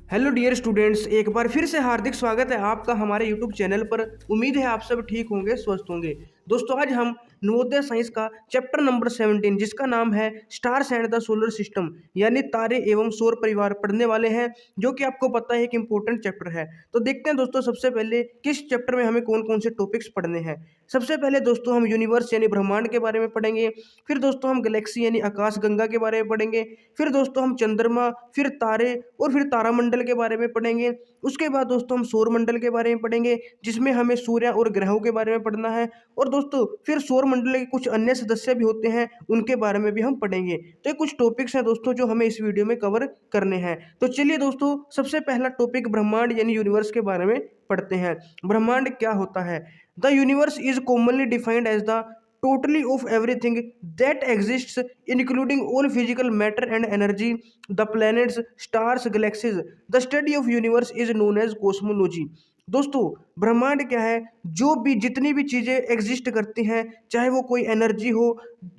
Hello dear students, एक बार फिर से हार्दिक स्वागत है आपका हमारे यूट्यूब चैनल पर। उम्मीद है आप सब ठीक होंगे, स्वस्थ होंगे। दोस्तों, आज हम नवोदय साइंस का चैप्टर नंबर 17 जिसका नाम है stars and the solar system यानी तारे एवं सौर परिवार पढ़ने वाले हैं, जो कि आपको पता है कि इंपॉर्टेंट चैप्टर है। तो देखते हैं दोस्तों, सबसे पहले किस चैप्टर में हमें कौन कौन से टॉपिक्स पढ़ने हैं। सबसे पहले दोस्तों हम यूनिवर्स यानी ब्रह्मांड के बारे में पढ़ेंगे। फिर दोस्तों हम गैलेक्सी यानी आकाश गंगा के बारे में पढ़ेंगे। फिर दोस्तों हम चंद्रमा, फिर तारे और फिर तारामंडल के बारे में पढ़ेंगे। उसके बाद दोस्तों हम सौर मंडल के बारे में पढ़ेंगे, जिसमें हमें सूर्य और ग्रहों के बारे में पढ़ना है। और दोस्तों फिर सौर मंडल के कुछ अन्य सदस्य भी होते हैं, उनके बारे में भी हम पढ़ेंगे। तो ये कुछ टॉपिक्स हैं दोस्तों जो हमें इस वीडियो में कवर करने हैं। तो चलिए दोस्तों, सबसे पहला टॉपिक ब्रह्मांड यानी यूनिवर्स के बारे में पढ़ते हैं। ब्रह्मांड क्या होता है? The universe is commonly defined as the totally of everything that exists, including all physical matter and energy, the planets, stars, galaxies. The study of universe is known as cosmology. दोस्तों, ब्रह्मांड क्या है? जो भी जितनी भी चीज़ें एग्जिस्ट करती हैं, चाहे वो कोई एनर्जी हो,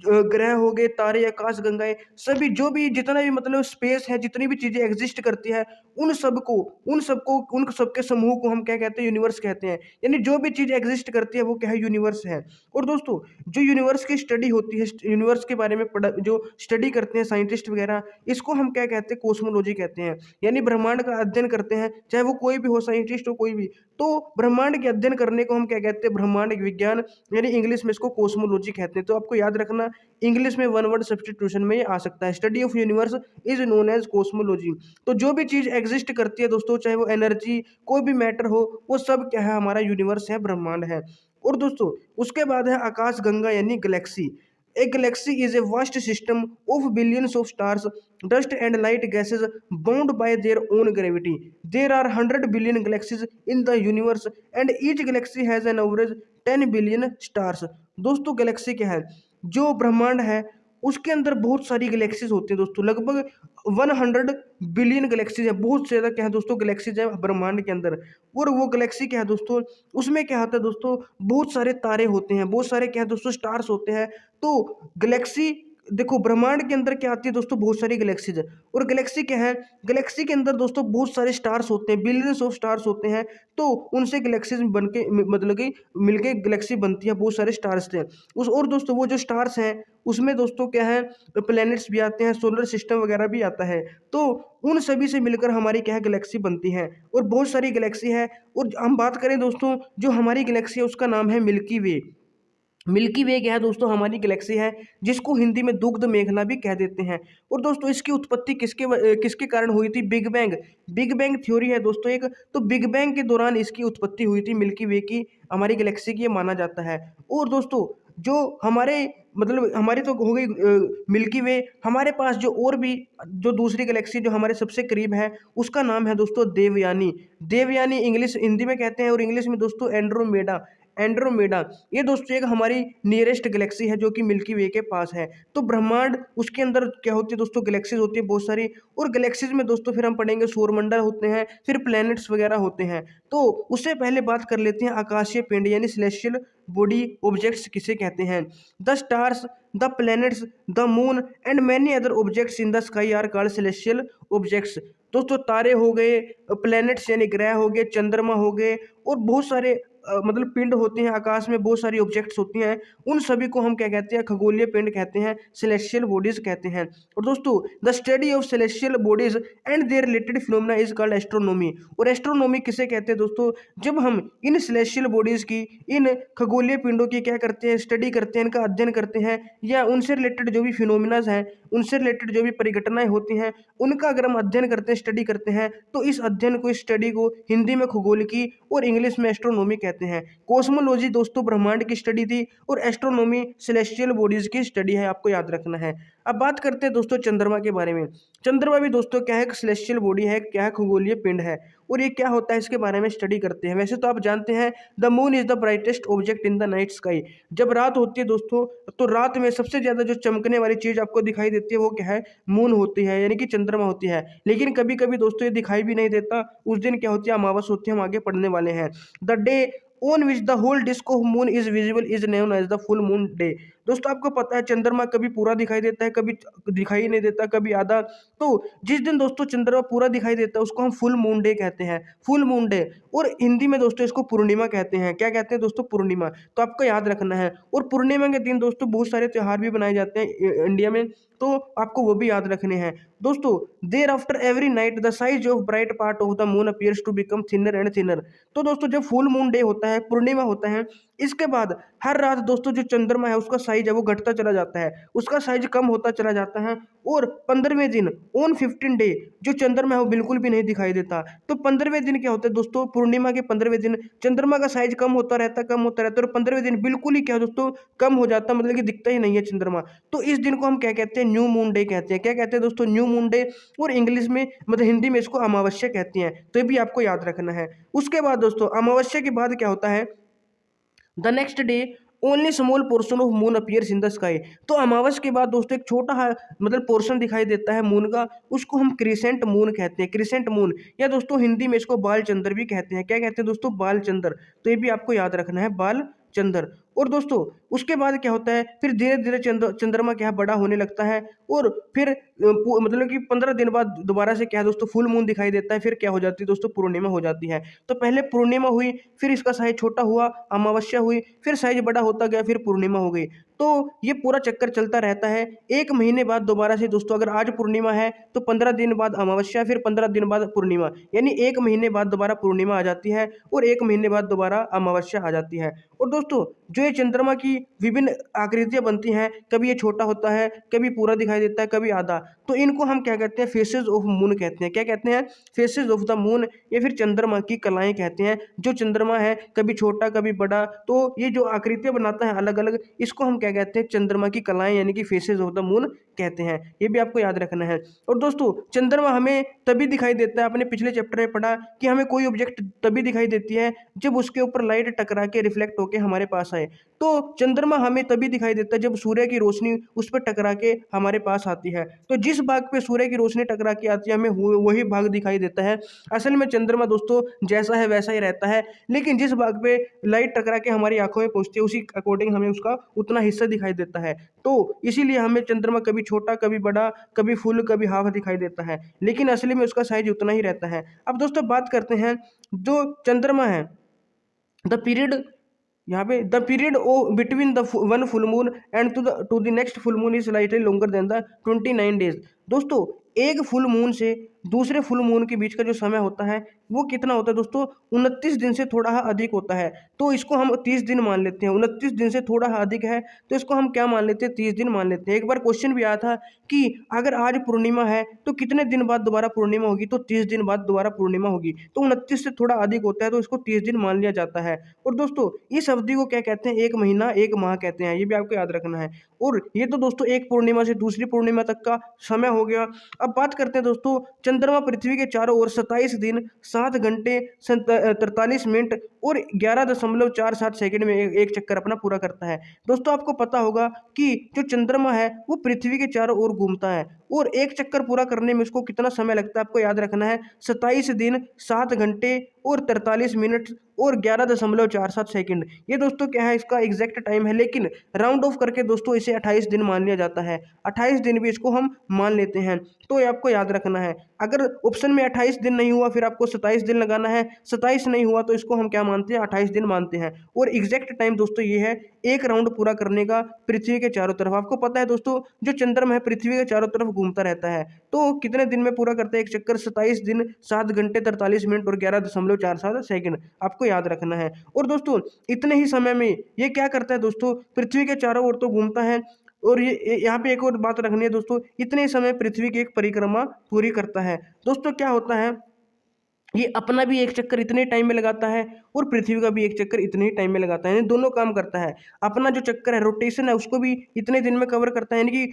ग्रह हो गए, तारे, आकाश गंगाएं, सभी जो भी जितना भी मतलब स्पेस है, जितनी भी चीज़ें एग्जिस्ट करती है, उन सबके समूह को हम क्या कहते हैं? यूनिवर्स कहते हैं। यानी जो भी चीज़ एग्जिस्ट करती है वो क्या है? यूनिवर्स है। और दोस्तों, जो यूनिवर्स की स्टडी होती है, यूनिवर्स के बारे में जो स्टडी करते हैं साइंटिस्ट वगैरह, इसको हम क्या कहते हैं? कोस्मोलॉजी कहते हैं। यानी ब्रह्मांड का अध्ययन करते हैं, चाहे वो कोई भी हो, साइंटिस्ट हो कोई भी। तो ब्रह्मांड के अध्ययन करने को हम क्या कहते हैं? ब्रह्मांड विज्ञान, यानी इंग्लिश में इसको कोस्मोलॉजी कहते हैं। तो आपको याद रखना, इंग्लिश में वन वर्ड सब्स्टिट्यूशन में ये आ सकता है। Study of universe is known as cosmology. तो जो भी चीज़ एग्जिस्ट करती है दोस्तों, चाहे वो एनर्जी, कोई भी मैटर हो, वो सब क्या है? हमारा यूनिवर्स है, ब्रह्मांड है। और दोस्तों उसके बाद है आकाश गंगा यानी Galaxy. A galaxy is a vast system of billions of stars, dust and light gases bound by their own gravity. There are 100 billion galaxies in the universe and each galaxy has an average 10 billion stars. दोस्तों Galaxy क्या है? जो ब्रह्मांड है उसके अंदर बहुत सारी गैलेक्सीज होती हैं दोस्तों, लगभग 100 बिलियन गैलेक्सीज है। बहुत से ज़्यादा क्या है दोस्तों? गैलेक्सीज है ब्रह्मांड के अंदर। और वो गैलेक्सी क्या है दोस्तों? उसमें क्या होता है दोस्तों? बहुत सारे तारे होते हैं, बहुत सारे क्या है दोस्तों? स्टार्स होते हैं। तो गैलेक्सी देखो, ब्रह्मांड के अंदर क्या आती है दोस्तों? बहुत सारी गैलेक्सीज है। और गैलेक्सी क्या है? गैलेक्सी के अंदर दोस्तों बहुत सारे स्टार्स होते हैं, बिलियंस ऑफ स्टार्स होते हैं। तो उनसे गैलेक्सीज बन के मतलब कि मिलके गैलेक्सी बनती है, बहुत सारे स्टार्स थे उस। और दोस्तों वो जो स्टार्स हैं उसमें दोस्तों क्या है? प्लैनेट्स भी आते हैं, सोलर सिस्टम वगैरह भी आता है। तो उन सभी से मिलकर हमारी क्या है? गैलेक्सी बनती है। और बहुत सारी गैलेक्सी है। और हम बात करें दोस्तों, जो हमारी गैलेक्सी है उसका नाम है मिल्की वे। मिल्की वे क्या है दोस्तों? हमारी गैलेक्सी है, जिसको हिंदी में दुग्ध मेघला भी कह देते हैं। और दोस्तों इसकी उत्पत्ति किसके कारण हुई थी? Big bang. Big bang theory है दोस्तों एक। तो बिग बैंग के दौरान इसकी उत्पत्ति हुई थी मिल्की वे की, हमारी गैलेक्सी की, ये माना जाता है। और दोस्तों जो हमारे मतलब हमारी तो हो गई मिल्की वे। हमारे पास जो और भी जो दूसरी गैलेक्सी जो हमारे सबसे करीब है, उसका नाम है दोस्तों देवयानी। देवयानी इंग्लिश हिंदी में कहते हैं, और इंग्लिश में दोस्तों एंड्रोमेडा। एंड्रोमेडा ये दोस्तों एक हमारी नियरेस्ट गैलेक्सी है, जो कि मिल्की वे के पास है। तो ब्रह्मांड, उसके अंदर क्या होती है दोस्तों? गैलेक्सीज होती है बहुत सारी। और गैलेक्सीज में दोस्तों फिर हम पढ़ेंगे सौरमंडल होते हैं, फिर प्लैनेट्स वगैरह होते हैं। तो उससे पहले बात कर लेते हैं आकाशीय पिंड यानी सेलेस्टियल बॉडी ऑब्जेक्ट्स किसे कहते हैं। The stars, the planets, the moon and many other objects in the sky are called celestial objects. दोस्तों तारे हो गए, प्लैनेट्स यानी ग्रह हो गए, चंद्रमा हो गए, और बहुत सारे मतलब पिंड होते हैं आकाश में, बहुत सारी ऑब्जेक्ट्स होती हैं। उन सभी को हम क्या कहते हैं? खगोलीय पिंड कहते हैं, सेलेस्टियल बॉडीज कहते हैं। और दोस्तों the study of celestial bodies and their related phenomena is called astronomy. और एस्ट्रोनॉमी किसे कहते हैं दोस्तों? जब हम इन सेलेस्टियल बॉडीज की, इन खगोलीय पिंडों की क्या करते हैं? स्टडी करते हैं, इनका अध्ययन करते हैं, या उनसे रिलेटेड जो भी फिनोमिनाज हैं, उनसे रिलेटेड जो भी परिघटनाएं होती हैं, उनका अगर हम अध्ययन करते हैं, स्टडी करते हैं, तो इस अध्ययन को, इस स्टडी को हिंदी में खगोल की और इंग्लिश में एस्ट्रोनॉमी कहते हैं। कोस्मोलॉजी दोस्तों ब्रह्मांड की स्टडी थी, और एस्ट्रोनॉमी सेलेस्टियल बॉडीज की स्टडी है, आपको याद रखना है। अब बात करते हैं दोस्तों चंद्रमा के बारे में। चंद्रमा भी दोस्तों क्या है? सेलेस्टियल बॉडी है, क्या है? खगोलीय पिंड है। और ये क्या होता है, इसके बारे में स्टडी करते हैं। वैसे तो आप जानते हैं the moon is the brightest object in the night sky. जब रात होती है दोस्तों, तो रात में सबसे ज़्यादा जो चमकने वाली चीज़ आपको दिखाई देती है वो क्या है? मून होती है, यानी कि चंद्रमा होती है। लेकिन कभी कभी दोस्तों ये दिखाई भी नहीं देता, उस दिन क्या होती है? अमावस होती है, हम आगे पढ़ने वाले हैं। The day on which the whole disc of moon is visible is known as the full moon day. दोस्तों आपको पता है चंद्रमा कभी पूरा दिखाई देता है, कभी दिखाई नहीं देता, कभी आधा। तो जिस दिन दोस्तों चंद्रमा पूरा दिखाई देता है उसको हम फुल मून डे कहते हैं, फुल मून डे। और हिंदी में दोस्तों इसको पूर्णिमा कहते हैं। क्या कहते हैं दोस्तों? पूर्णिमा। तो आपको याद रखना है। और पूर्णिमा के दिन दोस्तों बहुत सारे त्योहार भी मनाए जाते हैं इंडिया में, तो आपको वो भी याद रखने हैं। दोस्तों thereafter every night the size of bright part of the moon appears to become thinner and thinner. तो दोस्तों जब फुल मून डे होता है, पूर्णिमा होता है, इसके बाद हर रात दोस्तों जो चंद्रमा है उसका साइज है वो घटता चला जाता है, उसका साइज कम होता चला जाता है। और 15वें दिन ऑन 15 डे जो चंद्रमा है वो बिल्कुल भी नहीं दिखाई देता। तो 15वें दिन क्या होता है दोस्तों? पूर्णिमा के 15वें दिन चंद्रमा का साइज कम होता रहता, कम होता रहता है, और 15वें दिन बिल्कुल ही क्या है दोस्तों? कम हो जाता, मतलब कि दिखता ही नहीं है चंद्रमा। तो इस दिन को हम क्या कहते हैं? न्यू मून डे कहते हैं। क्या कहते हैं दोस्तों? New moon day. और इंग्लिश में मतलब हिंदी में इसको अमावस्या कहते हैं। तो ये भी आपको याद रखना है। उसके बाद दोस्तों अमावस्या के बाद क्या होता है? The next day only small portion of moon appears in the sky. तो अमावस के बाद दोस्तों एक छोटा मतलब पोर्शन दिखाई देता है मून का, उसको हम क्रिसेंट मून कहते हैं, क्रिसेंट मून। या दोस्तों हिंदी में इसको बाल चंद्र भी कहते हैं। क्या कहते हैं दोस्तों? बाल चंद्र। तो ये भी आपको याद रखना है, बाल चंद्र। और दोस्तों उसके बाद क्या होता है? फिर धीरे धीरे चंद्रमा क्या है? बड़ा होने लगता है। और फिर मतलब कि 15 दिन बाद दोबारा से क्या है दोस्तों? फुल मून दिखाई देता है। फिर क्या हो जाती है दोस्तों? पूर्णिमा हो जाती है। तो पहले पूर्णिमा हुई, फिर इसका साइज छोटा हुआ, अमावस्या हुई, फिर साइज बड़ा होता गया, फिर पूर्णिमा हो गई। तो ये पूरा चक्कर चलता रहता है। 1 महीने बाद दोबारा से दोस्तों अगर आज पूर्णिमा है तो 15 दिन बाद अमावस्या, फिर 15 दिन बाद पूर्णिमा, यानी 1 महीने बाद दोबारा पूर्णिमा आ जाती है और 1 महीने बाद दोबारा अमावस्या आ जाती है। और दोस्तों जो ये चंद्रमा की विभिन्न आकृतियां बनती हैं, कभी ये छोटा होता है, कभी पूरा दिखाई देता है, कभी आधा, तो इनको हम क्या कहते हैं? फेसेस ऑफ मून कहते हैं। क्या कहते हैं? फेसेस ऑफ द मून, या फिर चंद्रमा की कलाएं कहते हैं। जो चंद्रमा है कभी छोटा कभी बड़ा, तो ये जो आकृतियां बनाता है अलग अलग, इसको हम क्या कहते हैं? चंद्रमा की कलाएं यानी कि फेसेस ऑफ द मून कहते हैं। ये भी आपको याद रखना है। और दोस्तों चंद्रमा हमें तभी दिखाई देता है, अपने पिछले चैप्टर में पढ़ा कि हमें कोई ऑब्जेक्ट तभी दिखाई देती है जब उसके ऊपर लाइट टकरा के रिफ्लेक्ट होकर हमारे पास आए। तो चंद्रमा हमें तभी दिखाई देता है जब सूर्य की रोशनी उस पर टकरा के हमारे पास आती है। तो जिस भाग पे सूर्य की रोशनी टकरा के आती है हमें वही भाग दिखाई देता है। असल में चंद्रमा दोस्तों जैसा है वैसा ही रहता है, लेकिन जिस भाग पे लाइट टकरा के हमारी आंखों में पहुंचती है उसी अकॉर्डिंग हमें उसका उतना हिस्सा दिखाई देता है। तो इसीलिए हमें चंद्रमा कभी छोटा कभी बड़ा, कभी फुल कभी हाफ दिखाई देता है, लेकिन असली में उसका साइज उतना ही रहता है। अब दोस्तों बात करते हैं जो चंद्रमा है, द पीरियड, यहाँ पे the period of between the one full moon and to the next full moon is slightly longer than the 29 days. दोस्तों एक फुल मून से दूसरे फुल मून के बीच का जो समय होता है वो कितना होता है दोस्तों? 29 दिन से थोड़ा अधिक होता है। तो इसको हम 30 दिन मान लेते हैं। 29 दिन से थोड़ा अधिक है तो इसको हम क्या मान लेते हैं? 30 दिन मान लेते हैं। एक बार क्वेश्चन भी आया था कि अगर आज पूर्णिमा है तो कितने दिन बाद दोबारा पूर्णिमा होगी? तो 30 दिन बाद दोबारा पूर्णिमा होगी। तो 29 से थोड़ा अधिक होता है तो इसको 30 दिन मान लिया जाता है। और दोस्तों इस अवधि को क्या कहते हैं? 1 महीना 1 माह कहते हैं। ये भी आपको याद रखना है। और ये तो दोस्तों एक पूर्णिमा से दूसरी पूर्णिमा तक का समय हो गया। अब बात करते हैं दोस्तों चंद्रमा पृथ्वी के चारों ओर 27 दिन 7 घंटे 43 मिनट और 11.47 सेकंड में एक चक्कर अपना पूरा करता है। दोस्तों आपको पता होगा कि जो चंद्रमा है वो पृथ्वी के चारों ओर घूमता है और एक चक्कर पूरा करने में उसको कितना समय लगता है आपको याद रखना है? 27 दिन 7 घंटे और 43 मिनट और 11.47 सेकंड। ये दोस्तों क्या है? इसका एग्जैक्ट टाइम है, लेकिन राउंड ऑफ करके दोस्तों इसे 28 दिन मान लिया जाता है। 28 दिन भी इसको हम मान लेते हैं। तो ये आपको याद रखना है। अगर ऑप्शन में 28 दिन नहीं हुआ फिर आपको 27 दिन लगाना है, 27 नहीं हुआ तो इसको हम क्या मानते हैं? 28 दिन मानते हैं। और एग्जैक्ट टाइम दोस्तों ये है एक राउंड पूरा करने का पृथ्वी के चारों तरफ। आपको पता है दोस्तों जो चंद्रमा है पृथ्वी के चारों तरफ घूमता रहता है, तो कितने दिन में पूरा करता है एक चक्कर? 27 दिन 7 घंटे 43 मिनट और 11.47 सेकंड आपको याद रखना है। और दोस्तों इतने ही समय में ये क्या करता है दोस्तों? पृथ्वी के चारों ओर तो घूमता है, और ये यहाँ पे एक और बात रखनी है दोस्तों, इतने ही समय पृथ्वी की एक परिक्रमा पूरी करता है। दोस्तों क्या होता है? ये अपना भी एक चक्कर इतने टाइम में लगाता है और पृथ्वी का भी एक चक्कर इतने ही टाइम में लगाता है, यानी दोनों काम करता है। अपना जो चक्कर है रोटेशन है उसको भी इतने दिन में कवर करता है, यानी कि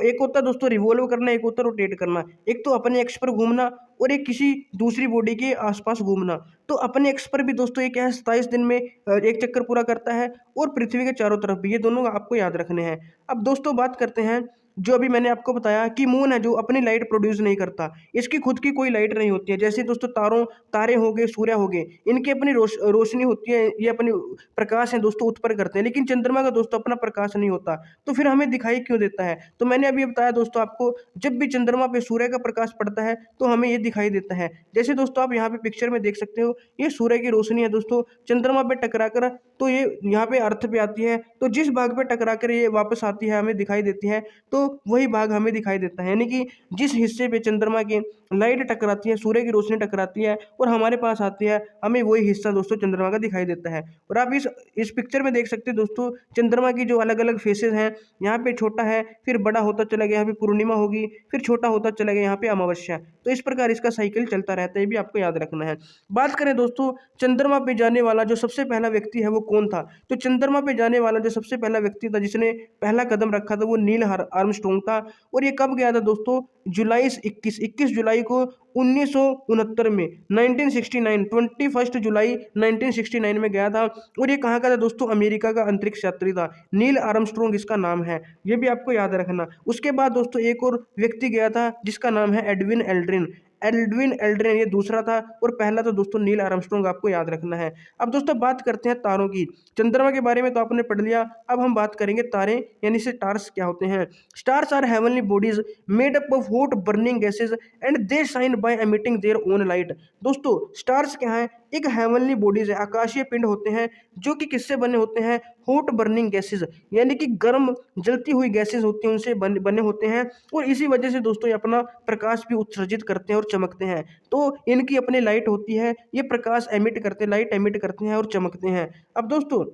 एक होता है दोस्तों रिवॉल्व करना, एक होता है रोटेट करना। एक तो अपने एक्स पर घूमना और एक किसी दूसरी बॉडी के आसपास घूमना। तो अपने एक्स पर भी दोस्तों ये क्या है? 27 दिन में एक चक्कर पूरा करता है और पृथ्वी के चारों तरफ भी। ये दोनों आपको याद रखने हैं। अब दोस्तों बात करते हैं जो अभी मैंने आपको बताया कि मून है जो अपनी लाइट प्रोड्यूस नहीं करता, इसकी खुद की कोई लाइट नहीं होती है। जैसे दोस्तों तारे हो गए, सूर्य हो गए, इनकी अपनी रोशनी होती है, ये अपनी प्रकाश है दोस्तों उत्पन्न करते हैं, लेकिन चंद्रमा का दोस्तों अपना प्रकाश नहीं होता। तो फिर हमें दिखाई क्यों देता है? तो मैंने अभी बताया दोस्तों आपको, जब भी चंद्रमा पे सूर्य का प्रकाश पड़ता है तो हमें ये दिखाई देता है। जैसे दोस्तों आप यहाँ पे पिक्चर में देख सकते हो, ये सूर्य की रोशनी है दोस्तों, चंद्रमा पे टकरा कर तो ये यहाँ पे अर्थ पे आती है, तो जिस भाग पे टकरा कर ये वापस आती है हमें दिखाई देती है, तो वही भाग हमें दिखाई देता है। यानी कि जिस हिस्से पे चंद्रमा की लाइट टकराती है, सूर्य की रोशनी टकराती है और हमारे पास आती है, हमें वही हिस्सा दोस्तों चंद्रमा का दिखाई देता है। और आप इस पिक्चर में देख सकते हो दोस्तों, चंद्रमा की जो अलग अलग फेसेस हैं, यहाँ पे छोटा है, फिर बड़ा होता चला गया, यहाँ पे पूर्णिमा होगी, फिर छोटा होता चला गया, यहाँ पे अमावस्या। तो इस प्रकार इसका साइकिल चलता रहता है, ये भी आपको याद रखना है। बात करें दोस्तों, चंद्रमा पे जाने वाला जो सबसे पहला व्यक्ति है वो कौन था? तो चंद्रमा पे जाने वाला जो सबसे पहला व्यक्ति था, जिसने पहला कदम रखा था, वो नील आर्मस्ट्रॉन्ग था। और ये कब गया था दोस्तों? जुलाई 21 जुलाई को 1969 में, 1969, 21 जुलाई 1969 में गया था। और ये कहाँ का था दोस्तों? अमेरिका का अंतरिक्ष यात्री था, नील आर्मस्ट्रॉन्ग इसका नाम है, ये भी आपको याद रखना। उसके बाद दोस्तों एक और व्यक्ति गया था जिसका नाम है एडविन एल्ड्रिन। एल्ड्विन एल्ड्रिन ये दूसरा था, और पहला तो दोस्तों नील आर्मस्ट्रॉन्ग, आपको याद रखना है। अब दोस्तों बात करते हैं तारों की। चंद्रमा के बारे में तो आपने पढ़ लिया, अब हम बात करेंगे तारे यानी स्टार्स क्या होते हैं। Stars are heavenly bodies made up of hot burning gases and they shine by emitting their own light. दोस्तों स्टार्स क्या है? एक हेवनली बॉडीज है, आकाशीय पिंड होते हैं, जो कि किससे बने होते हैं? हॉट बर्निंग गैसेज, यानी कि गर्म जलती हुई गैसेज होती हैं, उनसे बने होते हैं। और इसी वजह से दोस्तों ये अपना प्रकाश भी उत्सर्जित करते हैं और चमकते हैं। तो इनकी अपनी लाइट होती है, ये प्रकाश एमिट करते हैं, लाइट एमिट करते हैं और चमकते हैं। अब दोस्तों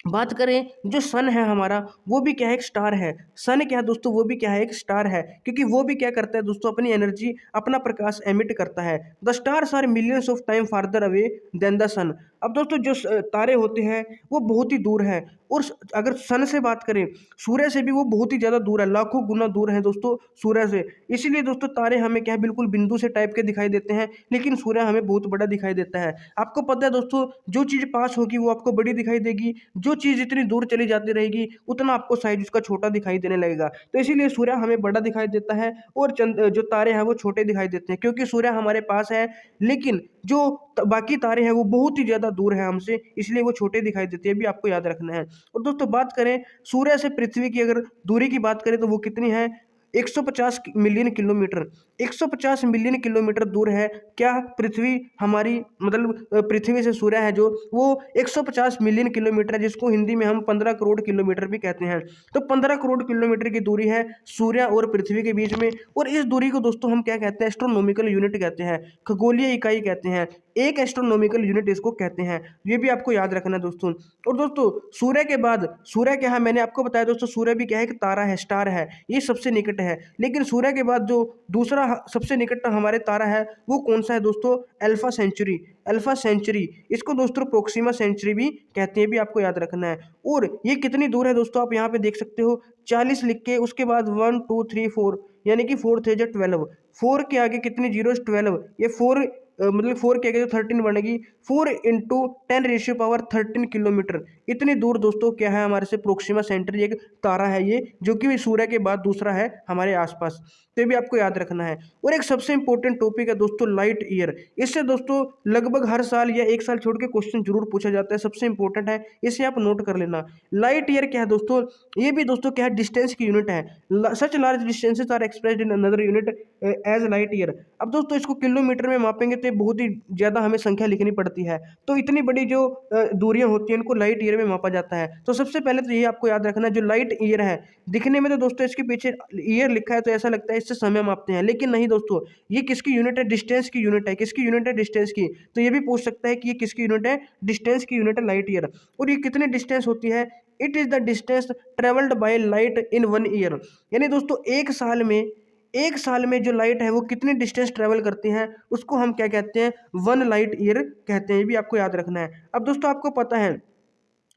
बात करें, जो सन है हमारा, वो भी क्या है? एक स्टार है। सन क्या है दोस्तों? वो भी क्या है? एक स्टार है, क्योंकि वो भी क्या करता है दोस्तों? अपनी एनर्जी, अपना प्रकाश एमिट करता है। The stars are millions of time farther away than the sun. अब दोस्तों जो तारे होते हैं वो बहुत ही दूर है, और अगर सन से बात करें, सूर्य से भी वो बहुत ही ज़्यादा दूर है, लाखों गुना दूर है दोस्तों सूर्य से। इसीलिए दोस्तों तारे हमें क्या है? बिल्कुल बिंदु से टाइप के दिखाई देते हैं, लेकिन सूर्य हमें बहुत बड़ा दिखाई देता है। आपको पता है दोस्तों, जो चीज़ पास होगी वो आपको बड़ी दिखाई देगी, जो चीज़ जितनी दूर चली जाती रहेगी उतना आपको साइज उसका छोटा दिखाई देने लगेगा। तो इसीलिए सूर्य हमें बड़ा दिखाई देता है, और जो तारे हैं वो छोटे दिखाई देते हैं, क्योंकि सूर्य हमारे पास है, लेकिन जो बाकी तारे हैं वो बहुत ही ज़्यादा दूर है हमसे, इसलिए वो छोटे दिखाई देते हैं, भी आपको याद रखना है। और दोस्तों बात करें सूर्य से पृथ्वी की, अगर दूरी की बात करें तो वो कितनी है? 150 मिलियन किलोमीटर। 150 मिलियन किलोमीटर दूर है क्या पृथ्वी हमारी, मतलब पृथ्वी से सूर्य है जो, वो 150 मिलियन किलोमीटर है, जिसको हिंदी में हम 15 करोड़ किलोमीटर भी कहते हैं। तो 15 करोड़ किलोमीटर की दूरी है सूर्य और पृथ्वी के बीच में, और इस दूरी को दोस्तों हम क्या कहते हैं? एस्ट्रोनॉमिकल यूनिट कहते हैं, खगोलीय इकाई कहते हैं, एक एस्ट्रोनॉमिकल यूनिट इसको कहते हैं। ये भी आपको याद रखना है दोस्तों। और दोस्तों सूर्य के बाद, सूर्य क्या है? मैंने आपको बताया दोस्तों, सूर्य भी क्या है? एक तारा है, स्टार है, ये सबसे निकट है। लेकिन सूर्य के बाद जो दूसरा सबसे निकट हमारे तारा है वो कौन सा है दोस्तों? Alpha century. अल्फा सेंचुरी, इसको दोस्तों प्रोक्सिमा सेंचुरी भी कहते हैं, भी आपको याद रखना है। और ये कितनी दूर है दोस्तों? आप यहाँ पे देख सकते हो 40 लिख के, उसके बाद 1 2 3 4, यानी कि 4 थे जो 12, 4 के आगे कितनी जीरो? 12। ये 4 मतलब 4 के आगे जो 13 बनेगी, 4 इंटू 10⁻13 किलोमीटर। इतनी दूर दोस्तों क्या है हमारे से? प्रोक्सिमा सेंचुरी एक तारा है ये, जो कि सूर्य के बाद दूसरा है हमारे आसपास। तो ये भी आपको याद रखना है। और एक सबसे इंपॉर्टेंट टॉपिक है दोस्तों लाइट ईयर। इससे दोस्तों लगभग हर साल या एक साल छोड़ के क्वेश्चन जरूर पूछा जाता है, सबसे इंपॉर्टेंट है, इसे आप नोट कर लेना। लाइट ईयर क्या है दोस्तों? ये भी दोस्तों क्या है? डिस्टेंस की यूनिट है। Such large distances are expressed in another unit as light year. अब दोस्तों इसको किलोमीटर में मापेंगे तो बहुत ही ज़्यादा हमें संख्या लिखनी पड़ती है, तो इतनी बड़ी जो दूरियां होती हैं इनको लाइट ईयर में मापा जाता है। तो सबसे पहले तो ये आपको याद रखना है, जो लाइट ईयर है, दिखने में तो दोस्तों इसके पीछे ईयर लिखा है तो ऐसा लगता है इससे समय मापते हैं, लेकिन नहीं दोस्तों, ये किसकी यूनिट है? डिस्टेंस की यूनिट है। किसकी यूनिट है? डिस्टेंस की। तो ये भी पूछ सकता है कि ये किसकी यूनिट है? डिस्टेंस की यूनिट है लाइट ईयर। और ये कितनी डिस्टेंस होती है? It is the distance travelled by light in 1 year. यानी दोस्तों एक साल में जो लाइट है वो कितनी डिस्टेंस ट्रेवल करती हैं, उसको हम क्या कहते हैं? 1 लाइट ईयर कहते हैं, ये भी आपको याद रखना है। अब दोस्तों आपको पता है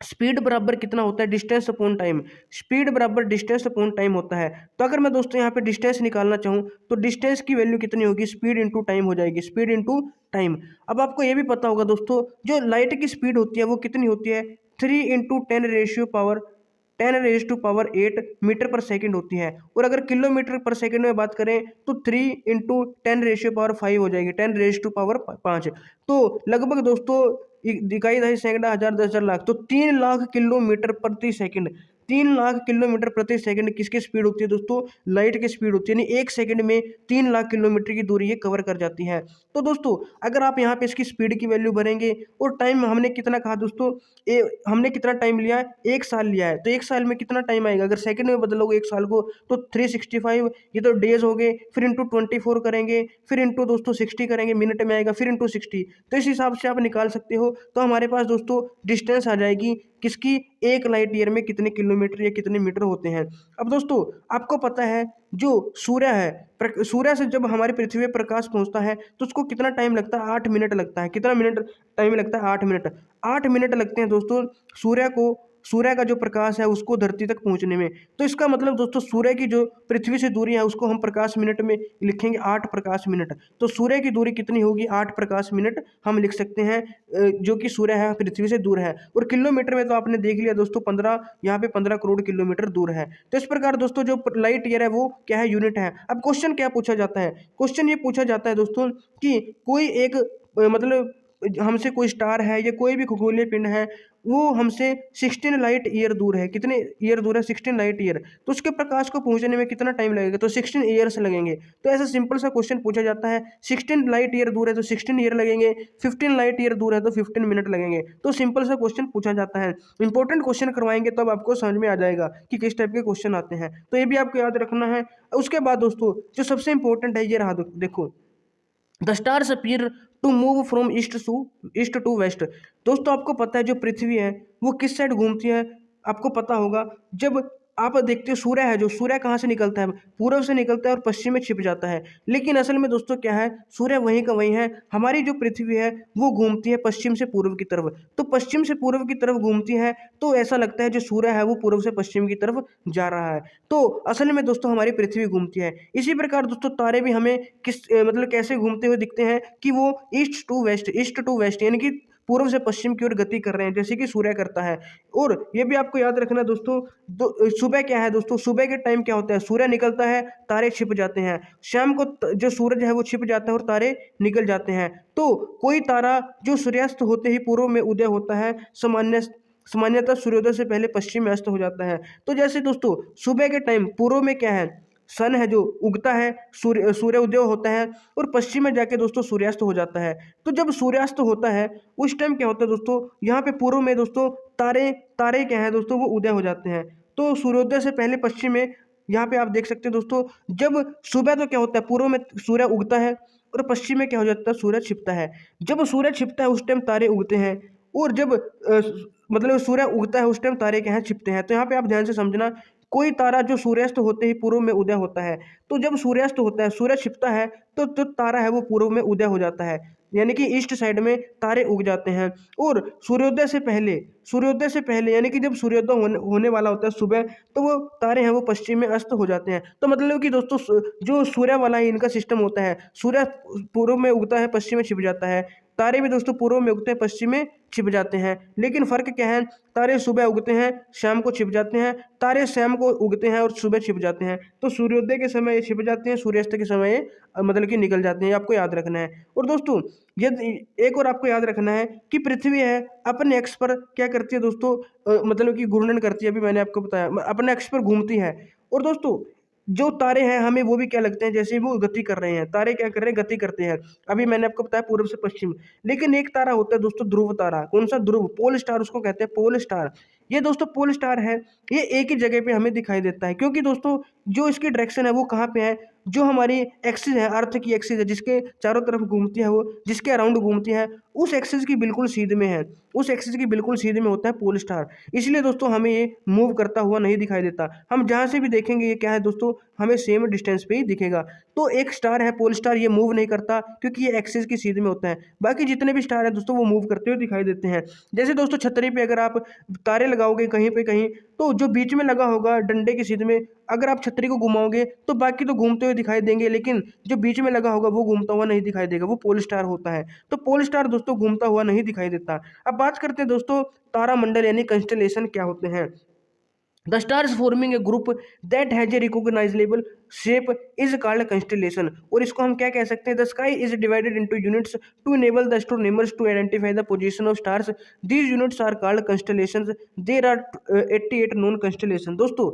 स्पीड बराबर कितना होता है? Distance upon time. स्पीड बराबर डिस्टेंस अपॉन टाइम होता है। तो अगर मैं दोस्तों यहाँ पे डिस्टेंस निकालना चाहूँ तो डिस्टेंस की वैल्यू कितनी होगी? स्पीड इंटू टाइम हो जाएगी, स्पीड इंटू टाइम। अब आपको ये भी पता होगा दोस्तों, जो लाइट की स्पीड होती है वो कितनी होती है? 3 × 10⁻⁴ 10⁸ मीटर पर सेकंड होती है। और अगर किलोमीटर पर सेकंड में बात करें तो 3 × 10⁻5 हो जाएगी, 10⁻5। तो लगभग दोस्तों इकाई, दहाई, सैकड़ा, हजार, 10,000, लाख, तो 3 लाख किलोमीटर प्रति सेकंड, 3 लाख किलोमीटर प्रति सेकंड किसकी स्पीड होती है दोस्तों? लाइट की स्पीड होती है। यानी 1 सेकंड में 3 लाख किलोमीटर की दूरी ये कवर कर जाती है। तो दोस्तों अगर आप यहाँ पे इसकी स्पीड की वैल्यू भरेंगे और टाइम हमने कितना कहा दोस्तों, हमने कितना टाइम लिया है? 1 साल लिया है। तो 1 साल में कितना टाइम आएगा? अगर सेकंड में बदलोगे 1 साल को तो 365, ये तो डेज हो गए, फिर इंटू 24 करेंगे, फिर इंटू दोस्तों 60 करेंगे, मिनट में आएगा, फिर इंटू 60। तो इस हिसाब से आप निकाल सकते हो। तो हमारे पास दोस्तों डिस्टेंस आ जाएगी किसकी, 1 लाइट ईयर में कितने किलोमीटर या कितने मीटर होते हैं। अब दोस्तों आपको पता है जो सूर्य है, सूर्य से जब हमारी पृथ्वी पे प्रकाश पहुंचता है तो उसको कितना टाइम लगता है? 8 मिनट लगता है। कितना मिनट टाइम लगता है? 8 मिनट। 8 मिनट लगते हैं दोस्तों सूर्य का जो प्रकाश है उसको धरती तक पहुंचने में। तो इसका मतलब दोस्तों सूर्य की जो पृथ्वी से दूरी है उसको हम प्रकाश मिनट में लिखेंगे, 8 प्रकाश मिनट। तो सूर्य की दूरी कितनी होगी? 8 प्रकाश मिनट हम लिख सकते हैं, जो कि सूर्य है पृथ्वी से दूर है। और किलोमीटर में तो आपने देख लिया दोस्तों 15, यहाँ पे 15 करोड़ किलोमीटर दूर है। तो इस प्रकार दोस्तों जो लाइट ईयर है वो क्या है? यूनिट है। अब क्वेश्चन क्या पूछा जाता है? क्वेश्चन ये पूछा जाता है दोस्तों कि कोई एक मतलब हमसे कोई स्टार है या कोई भी खगोलीय पिंड है, वो हमसे 16 लाइट ईयर दूर है। कितने ईयर दूर है? 16 लाइट ईयर। तो उसके प्रकाश को पहुंचने में कितना टाइम लगेगा? तो 16 ईयर्स लगेंगे। तो ऐसा सिंपल सा क्वेश्चन पूछा जाता है। 16 लाइट ईयर दूर है तो 16 ईयर लगेंगे, 15 लाइट ईयर दूर है तो 15 मिनट लगेंगे। तो सिंपल सा क्वेश्चन पूछा जाता है। इंपॉर्टेंट क्वेश्चन करवाएंगे तब आपको समझ में आ जाएगा कि किस टाइप के क्वेश्चन आते हैं। तो ये भी आपको याद रखना है। उसके बाद दोस्तों जो सबसे इंपॉर्टेंट है ये रहा, देखो, the stars appear to move from east to west. दोस्तों आपको पता है जो पृथ्वी है वो किस साइड घूमती है? आपको पता होगा, जब आप देखते हो सूर्य है, जो सूर्य कहाँ से निकलता है? पूर्व से निकलता है और पश्चिम में छिप जाता है। लेकिन असल में दोस्तों क्या है, सूर्य वहीं का वहीं है। हमारी जो पृथ्वी है वो घूमती है पश्चिम से पूर्व की तरफ। तो पश्चिम से पूर्व की तरफ घूमती है तो ऐसा लगता है जो सूर्य है वो पूर्व से पश्चिम की तरफ जा रहा है। तो असल में दोस्तों हमारी पृथ्वी घूमती है। इसी प्रकार दोस्तों तारे भी हमें मतलब कैसे घूमते हुए दिखते हैं कि वो ईस्ट टू वेस्ट यानी कि पूर्व से पश्चिम की ओर गति कर रहे हैं, जैसे कि सूर्य करता है। और ये भी आपको याद रखना दोस्तों, सुबह क्या है दोस्तों, सुबह के टाइम क्या होता है? सूर्य निकलता है, तारे छिप जाते हैं। शाम को जो सूरज है वो छिप जाता है और तारे निकल जाते हैं। तो कोई तारा जो सूर्यास्त होते ही पूर्व में उदय होता है, सामान्यतः सूर्योदय से पहले पश्चिम में अस्त हो जाता है। तो जैसे दोस्तों सुबह के टाइम पूर्व में क्या है? सन है जो उगता है, सूर्य उदय होता है और पश्चिम में जाके दोस्तों सूर्यास्त हो जाता है। तो जब सूर्यास्त होता है उस टाइम क्या होता है दोस्तों, यहाँ पे पूर्व में दोस्तों तारे तारे क्या है दोस्तों, वो उदय हो जाते हैं। तो सूर्योदय से पहले पश्चिम में यहाँ पे आप देख सकते हैं दोस्तों, जब सुबह तो क्या होता है, पूर्व में सूर्य उगता है और पश्चिम में क्या हो जाता है? सूर्य छिपता है। जब सूर्य छिपता है उस टाइम तारे उगते हैं, और जब मतलब सूर्य उगता है उस टाइम तारे क्या है? छिपते हैं। तो यहाँ पे आप ध्यान से समझना, कोई तारा जो सूर्यास्त होते ही पूर्व में उदय होता है, तो जब सूर्यास्त होता है, सूर्य छिपता है, तो जो तारा है वो पूर्व में उदय हो जाता है, यानी कि ईस्ट साइड में तारे उग जाते हैं। और सूर्योदय से पहले यानी कि जब सूर्योदय होने वाला होता है सुबह, तो वो तारे हैं वो पश्चिम में अस्त हो जाते हैं। तो मतलब कि दोस्तों जो सूर्य वाला है इनका सिस्टम होता है, सूर्य पूर्व में उगता है, पश्चिम में छिप जाता है। तारे भी दोस्तों पूर्व में उगते हैं, पश्चिम में छिप जाते हैं। लेकिन फर्क क्या है? तारे सुबह उगते हैं, शाम को छिप जाते हैं। तारे शाम को उगते हैं और सुबह छिप जाते हैं। तो सूर्योदय के समय ये छिप जाते हैं, सूर्यास्त के समय ये मतलब कि निकल जाते हैं। आपको याद रखना है। और दोस्तों यदि एक और आपको याद रखना है कि पृथ्वी है अपने एक्स पर क्या करती है दोस्तों, मतलब कि घूर्णन करती है। अभी मैंने आपको बताया अपने एक्स पर घूमती है। और दोस्तों जो तारे हैं हमें वो भी क्या लगते हैं, जैसे वो गति कर रहे हैं। तारे क्या कर रहे हैं? गति करते हैं। अभी मैंने आपको बताया पूर्व से पश्चिम। लेकिन एक तारा होता है दोस्तों ध्रुव तारा। कौन सा? ध्रुव, पोल स्टार उसको कहते हैं, पोल स्टार। ये दोस्तों पोल स्टार है, ये एक ही जगह पे हमें दिखाई देता है, क्योंकि दोस्तों जो इसकी डायरेक्शन है वो कहाँ पे है? जो हमारी एक्सिस है, अर्थ की एक्सिस है, जिसके चारों तरफ घूमती है, वो जिसके अराउंड घूमती है, उस एक्सिस की बिल्कुल सीध में है। उस एक्सिस की बिल्कुल सीध में होता है पोल स्टार। इसलिए दोस्तों हमें ये मूव करता हुआ नहीं दिखाई देता। हम जहाँ से भी देखेंगे ये क्या है दोस्तों, हमें सेम डिस्टेंस पे ही दिखेगा। तो एक स्टार है पोल स्टार, ये मूव नहीं करता क्योंकि ये एक्सिस की सीध में होता है। बाकी जितने भी स्टार है दोस्तों वो मूव करते हुए दिखाई देते हैं। जैसे दोस्तों छतरी पे अगर आप तारे लगाओगे कहीं पे कहीं, तो जो बीच में लगा होगा डंडे की सीध में, अगर आप छतरी को घुमाओगे तो बाकी तो घूमते हुए दिखाई देंगे, लेकिन जो बीच में लगा होगा वो घूमता हुआ नहीं दिखाई देगा। वो पोल स्टार होता है। तो पोल स्टार दोस्तों घूमता हुआ नहीं दिखाई देता। अब बात करते हैं दोस्तों तारा मंडल यानी कंस्टलेशन क्या होते हैं। The stars forming a group that has a recognizable shape is called constellation. और इसको हम क्या कह सकते हैं, the sky is divided into units to enable the astronomers to identify the position of stars. These units are called constellations. There are 88 known constellation. दोस्तों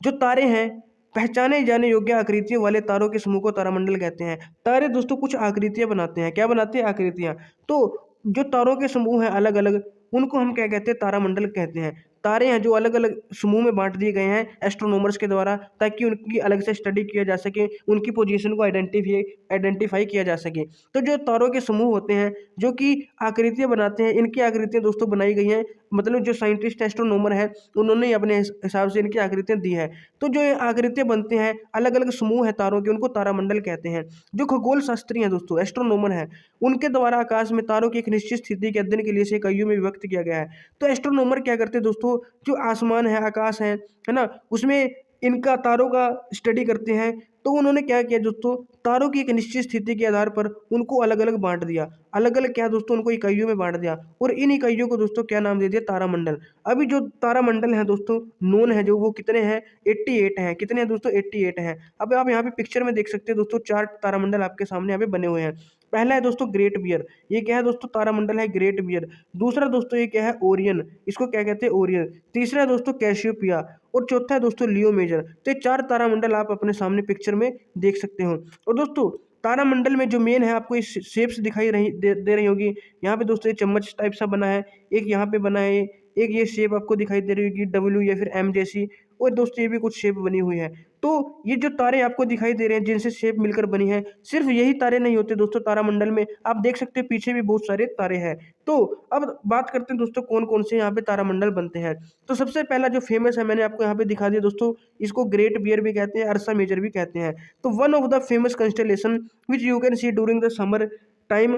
जो तारे हैं, पहचाने जाने योग्य आकृतियों वाले तारों के समूह को तारामंडल कहते हैं। तारे दोस्तों कुछ आकृतियां बनाते हैं। क्या बनाते हैं? आकृतियां। तो जो तारों के समूह हैं अलग अलग, उनको हम क्या कहते हैं? तारामंडल कहते हैं। तारे हैं जो अलग अलग समूह में बांट दिए गए हैं एस्ट्रोनॉमर्स के द्वारा, ताकि उनकी अलग से स्टडी किया जा सके, उनकी पोजीशन को आइडेंटिफाई किया जा सके। तो जो तारों के समूह होते हैं जो कि आकृतियां बनाते हैं, इनकी आकृतियां दोस्तों बनाई गई हैं, मतलब जो साइंटिस्ट एस्ट्रोनॉमर है उन्होंने ही अपने हिसाब से इनकी आकृतियां दी है। तो जो ये आकृतियां बनते हैं, अलग अलग समूह है तारों के, उनको तारामंडल कहते हैं। जो खगोल शास्त्री हैं दोस्तों, एस्ट्रोनॉमर हैं, उनके द्वारा आकाश में तारों की एक निश्चित स्थिति के अध्ययन के लिए इसे इकाइयों में विभक्त किया गया है। तो एस्ट्रोनॉमर क्या करते हैं दोस्तों, जो आसमान है, आकाश है ना, उसमें इनका तारों का स्टडी करते हैं। तो उन्होंने क्या किया दोस्तों, तारों की एक निश्चित स्थिति के आधार पर उनको अलग अलग बांट दिया। अलग अलग क्या दोस्तों, उनको इकाइयों में बांट दिया, और इन इकाइयों को दोस्तों क्या नाम दे दिया? तारामंडल। अभी जो तारामंडल है दोस्तों, नोन है जो, वो कितने हैं? 88 हैं। कितने हैं दोस्तों? 88 हैं। अब आप यहाँ पे पिक्चर में देख सकते हैं दोस्तों, 4 तारामंडल आपके सामने यहाँ पे बने हुए हैं। पहला है दोस्तों ग्रेट बियर। ये क्या है दोस्तों? तारामंडल है ग्रेट बियर। दूसरा दोस्तों ये क्या है? ओरियन। इसको क्या कहते हैं? ओरियन। तीसरा है दोस्तों कैसियोपिया, और चौथा है दोस्तों लियो मेजर। तो ये 4 तारामंडल आप अपने सामने पिक्चर में देख सकते हो। और दोस्तों तारामंडल में जो मेन है, आपको इस शेप्स दिखाई दे रही होगी। यहाँ पे दोस्तों ये चम्मच टाइप सा बना है, एक यहाँ पे बना है, एक ये शेप आपको दिखाई दे रही होगी डब्ल्यू या फिर एम जैसी, और दोस्तों ये भी कुछ शेप बनी हुई है। तो ये जो तारे आपको दिखाई दे रहे हैं जिनसे शेप मिलकर बनी है, सिर्फ यही तारे नहीं होते दोस्तों तारामंडल में, आप देख सकते हैं पीछे भी बहुत सारे तारे हैं। तो अब बात करते हैं दोस्तों कौन कौन से यहाँ पे तारामंडल बनते हैं। तो सबसे पहला जो फेमस है, मैंने आपको यहाँ पे दिखा दिया दोस्तों, इसको ग्रेट बियर भी कहते हैं, अर्सा मेजर भी कहते हैं। तो one of the famous constellation which you can see during the summer time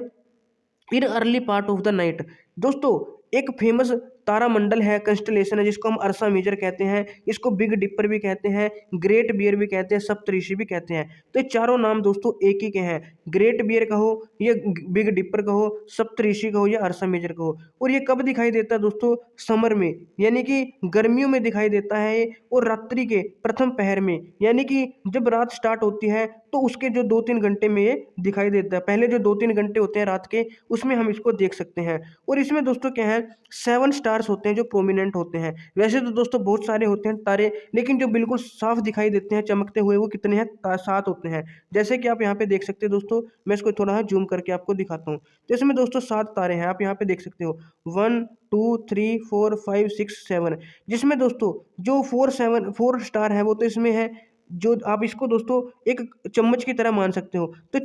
in early part of the night. दोस्तों एक फेमस तारामंडल है, कंस्टलेशन है, जिसको हम अर्सा मेजर कहते हैं, इसको बिग डिपर भी कहते हैं, ग्रेट बियर भी कहते हैं, सप्तऋषि भी कहते हैं। तो ये चारों नाम दोस्तों एक ही के हैं। ग्रेट बियर कहो, ये बिग डिपर कहो, सप्तऋषि कहो, या अर्सा मेजर कहो। और ये कब दिखाई देता है दोस्तों? समर में, यानी कि गर्मियों में दिखाई देता है ये, और रात्रि के प्रथम पहर में, यानी कि जब रात स्टार्ट होती है तो उसके जो 2-3 घंटे में ये दिखाई देता है। पहले जो 2-3 घंटे होते हैं रात के, उसमें हम इसको देख सकते हैं। और इसमें दोस्तों क्या है, 7 स्टार्स होते हैं जो प्रोमिनेंट होते हैं। वैसे तो दोस्तों बहुत सारे होते हैं तारे, लेकिन जो बिल्कुल साफ दिखाई देते हैं चमकते हुए, वो कितने हैं? 7 होते हैं। जैसे कि आप यहाँ पे देख सकते हैं दोस्तों, मैं इसको थोड़ा जूम करके आपको दिखाता हूँ। तो इसमें दोस्तों 7 तारे हैं, आप यहाँ पे देख सकते हो 1 2 3 4 5 6 7, जिसमें दोस्तों जो 4 स्टार है वो तो इसमें है, जो आप इसको दोस्तों एक चम्मच की तरह मान सकते हो। तो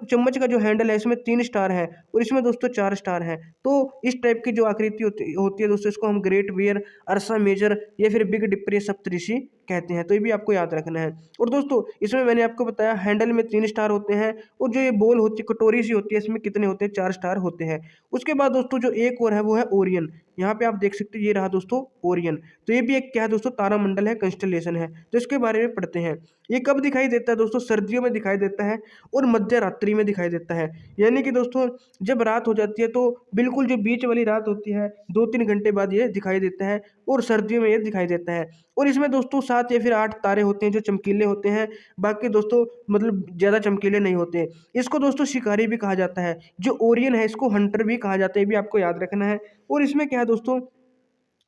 चम्मच का जो हैंडल है, इसमें 3 स्टार है, और इसमें दोस्तों 4 स्टार हैं। तो इस टाइप की जो आकृति होती है दोस्तों, इसको हम ग्रेट बियर, अर्सा मेजर, या फिर बिग डिपर, सप्तऋषि कहते हैं। तो ये भी आपको याद रखना है। और दोस्तों इसमें मैंने आपको बताया हैंडल में 3 स्टार होते हैं, और जो ये बॉल होती है, कटोरी सी होती है, इसमें कितने होते हैं? 4 स्टार होते हैं। उसके बाद दोस्तों जो एक और है वो है ओरियन। यहाँ पे आप देख सकते हो, ये रहा दोस्तों ओरियन। तो ये भी एक क्या है दोस्तों? तारामंडल है, कंस्टलेशन है। तो इसके बारे में पढ़ते हैं। ये कब दिखाई देता है दोस्तों? सर्दियों में दिखाई देता है, और मध्य रात्रि में दिखाई देता है। यानी कि दोस्तों जब रात हो जाती है, तो बिल्कुल जो बीच वाली रात होती है, 2-3 घंटे बाद ये दिखाई देता है, और सर्दियों में ये दिखाई देता है। और इसमें दोस्तों 7 या फिर 8 तारे होते हैं जो चमकीले होते हैं, बाकी दोस्तों मतलब ज़्यादा चमकीले नहीं होते। इसको दोस्तों शिकारी भी कहा जाता है। जो ओरियन है, इसको हंटर भी कहा जाता है, ये भी आपको याद रखना है। और इसमें क्या है दोस्तों,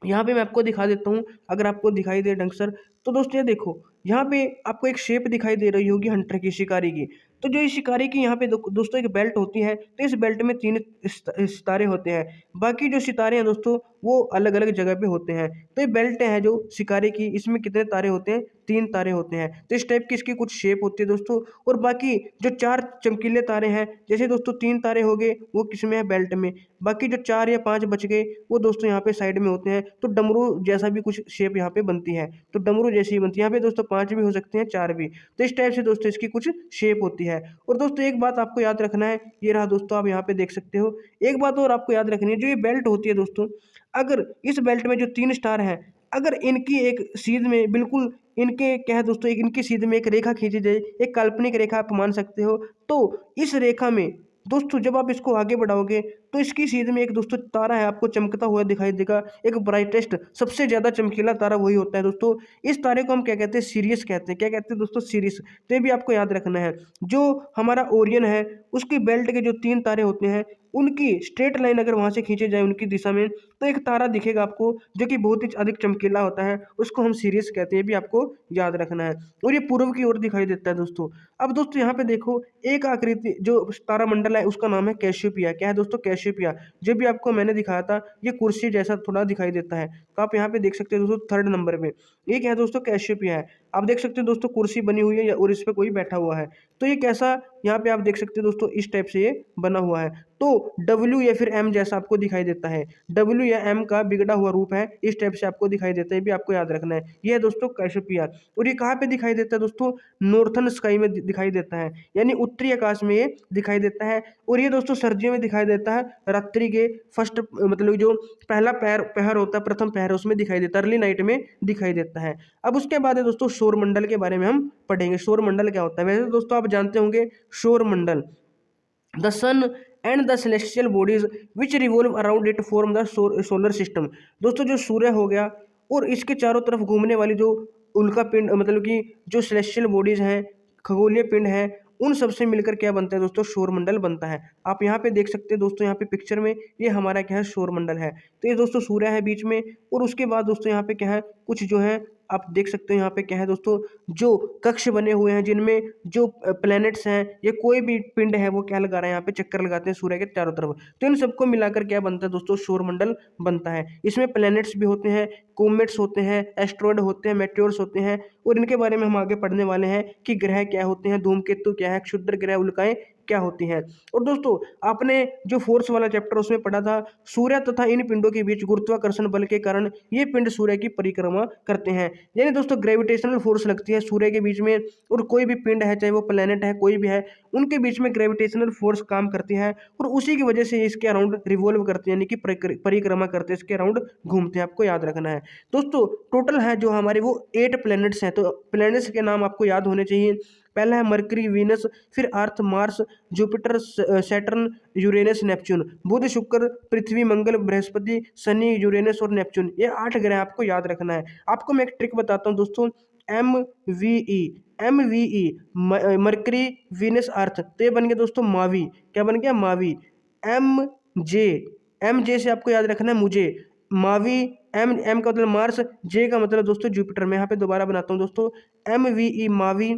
यहाँ पे मैं आपको दिखा देता हूँ, अगर आपको दिखाई दे ढंग सर। तो दोस्तों ये देखो, यहाँ पे आपको एक शेप दिखाई दे रही होगी हंटर की, शिकारी की। तो जो ये शिकारी की यहाँ पे दोस्तों एक बेल्ट होती है, तो इस बेल्ट में 3 सितारे होते हैं। बाकी जो सितारे हैं दोस्तों, वो अलग अलग जगह पे होते हैं। तो ये बेल्ट है जो शिकारी की, इसमें कितने तारे होते हैं? 3 तारे होते हैं। तो इस टाइप की इसकी कुछ शेप होती है दोस्तों। और बाकी जो 4 चमकीले तारे हैं, जैसे दोस्तों 3 तारे हो गए, वो किसमें है? बेल्ट में। बाकी जो 4 या 5 बच गए, वो दोस्तों यहाँ पे साइड में होते हैं। तो डमरू जैसा भी कुछ शेप यहाँ पे बनती है, तो डमरू जैसी ही बनती है। यहाँ पे दोस्तों 5 भी हो सकते हैं, 4 भी। तो इस टाइप से दोस्तों इसकी कुछ शेप होती है। और दोस्तों एक बात आपको याद रखना है, ये रहा दोस्तों, आप यहाँ पे देख सकते हो। एक बात और आपको याद रखनी है, जो ये बेल्ट होती है दोस्तों, अगर इस बेल्ट में जो 3 स्टार हैं, अगर इनकी एक सीध में बिल्कुल, इनके क्या है दोस्तों, एक इनकी सीध में एक रेखा खींची जाए, एक काल्पनिक रेखा आप मान सकते हो। तो इस रेखा में दोस्तों जब आप इसको आगे बढ़ाओगे, तो इसकी सीध में एक दोस्तों तारा है, आपको चमकता हुआ दिखाई देगा, एक ब्राइटेस्ट सबसे ज़्यादा चमकीला तारा वही होता है दोस्तों। इस तारे को हम क्या कहते हैं, सीरियस कहते हैं। क्या कहते हैं दोस्तों, सीरियस। तो ये भी आपको याद रखना है। जो हमारा ओरियन है उसकी बेल्ट के जो 3 तारे होते हैं, उनकी स्ट्रेट लाइन अगर वहाँ से खींचे जाए उनकी दिशा में, तो एक तारा दिखेगा आपको जो कि बहुत ही अधिक चमकीला होता है, उसको हम सीरियस कहते हैं। ये भी आपको याद रखना है। और ये पूर्व की ओर दिखाई देता है दोस्तों। अब दोस्तों यहाँ पे देखो, एक आकृति जो तारामंडल है उसका नाम है कैसियोपिया। क्या है दोस्तों, कैसियोपिया। जो भी आपको मैंने दिखाया था, ये कुर्सी जैसा थोड़ा दिखाई देता है। तो आप यहाँ पे देख सकते हैं दोस्तों 3rd नंबर पे, ये क्या है दोस्तों, कैसियोपिया है। आप देख सकते हैं दोस्तों कुर्सी बनी हुई है और इस पे कोई बैठा हुआ है। तो ये कैसा, यहाँ पे आप देख सकते हैं दोस्तों इस टाइप से ये बना हुआ है। तो डब्ल्यू या फिर एम जैसा आपको दिखाई देता है। डब्ल्यू या एम का बिगड़ा हुआ रूप है, इस टाइप से आपको दिखाई देता है। भी आपको याद रखना है। ये है दोस्तों कैसियोपिया। और ये कहाँ पे दिखाई देता है दोस्तों, नॉर्थन स्काई में दिखाई देता है, यानी उत्तरी आकाश में ये दिखाई देता है। और ये दोस्तों सर्दियों में दिखाई देता है, रात्रि के फर्स्ट मतलब जो पहला पहर होता है, प्रथम पहर उसमें दिखाई देता है, अर्ली नाइट में दिखाई देता है। अब उसके बाद है दोस्तों सौर मंडल के बारे में हम पढ़ेंगे। सौर मंडल क्या होता है। वैसे दोस्तों आप जानते होंगे सौर मंडल, the sun and the celestial bodies which revolve around it form the solar system. दोस्तों जो सूर्य हो गया और इसके चारों तरफ घूमने वाली जो उल्का पिंड मतलब कि जो सेलेस्टियल बॉडीज हैं, खगोलीय पिंड है, उन सब से मिलकर क्या बनता है दोस्तों, सौरमंडल बनता है। आप यहाँ पे देख सकते हैं दोस्तों, यहाँ पे पिक्चर में ये हमारा क्या है, सौरमंडल है। तो ये दोस्तों सूर्य है बीच में, और उसके बाद दोस्तों यहाँ पे क्या है, कुछ जो है आप देख सकते हो यहाँ पे क्या है दोस्तों, जो कक्ष बने हुए हैं जिनमें जो प्लैनेट्स हैं या कोई भी पिंड है वो क्या लगा रहे हैं, यहाँ पे चक्कर लगाते हैं सूर्य के चारों तरफ। तो इन सबको मिलाकर क्या बनता है दोस्तों, सौरमंडल बनता है। इसमें प्लैनेट्स भी होते हैं, कोमेट्स होते हैं, एस्ट्रॉयड होते हैं, मेट्योर्स होते हैं, और इनके बारे में हम आगे पढ़ने वाले हैं कि ग्रह क्या होते हैं, धूमकेतु क्या है, क्षुद्र ग्रह उल्काएं क्या होती हैं। और दोस्तों आपने जो फोर्स वाला चैप्टर उसमें पढ़ा था, सूर्य तथा इन पिंडों के बीच गुरुत्वाकर्षण बल के कारण ये पिंड सूर्य की परिक्रमा करते हैं। यानी दोस्तों ग्रेविटेशनल फोर्स लगती है सूर्य के बीच में, और कोई भी पिंड है, चाहे वो प्लेनेट है, कोई भी है, उनके बीच में ग्रेविटेशनल फोर्स काम करती है, और उसी की वजह से इसके अराउंड रिवॉल्व करते हैं, यानी कि परिक्रमा करते हैं, इसके अराउंड घूमते हैं। आपको याद रखना है दोस्तों, टोटल है जो हमारे वो 8 प्लैनेट्स हैं। तो प्लैनेट्स के नाम आपको याद होने चाहिए। पहला है मरकरी, वीनस, फिर Earth, Mars, Jupiter, Saturn, Uranus, Neptune. बुध, शुक्र, पृथ्वी, मंगल, बृहस्पति, शनि, यूरेनस और नेपच्यून, ये 8 ग्रह आपको याद रखना है। आपको मैं एक ट्रिक बताता हूँ दोस्तों, M V E Mercury, Venus, Earth, तो ये बन गया दोस्तों मावी। क्या बन गया, मावी। एम जे, एम जे से आपको याद रखना है मुझे, मावी। एम का मतलब मार्स, जे का मतलब दोस्तों जुपिटर। मैं यहाँ पे दोबारा बनाता हूँ दोस्तों, MVE मावी,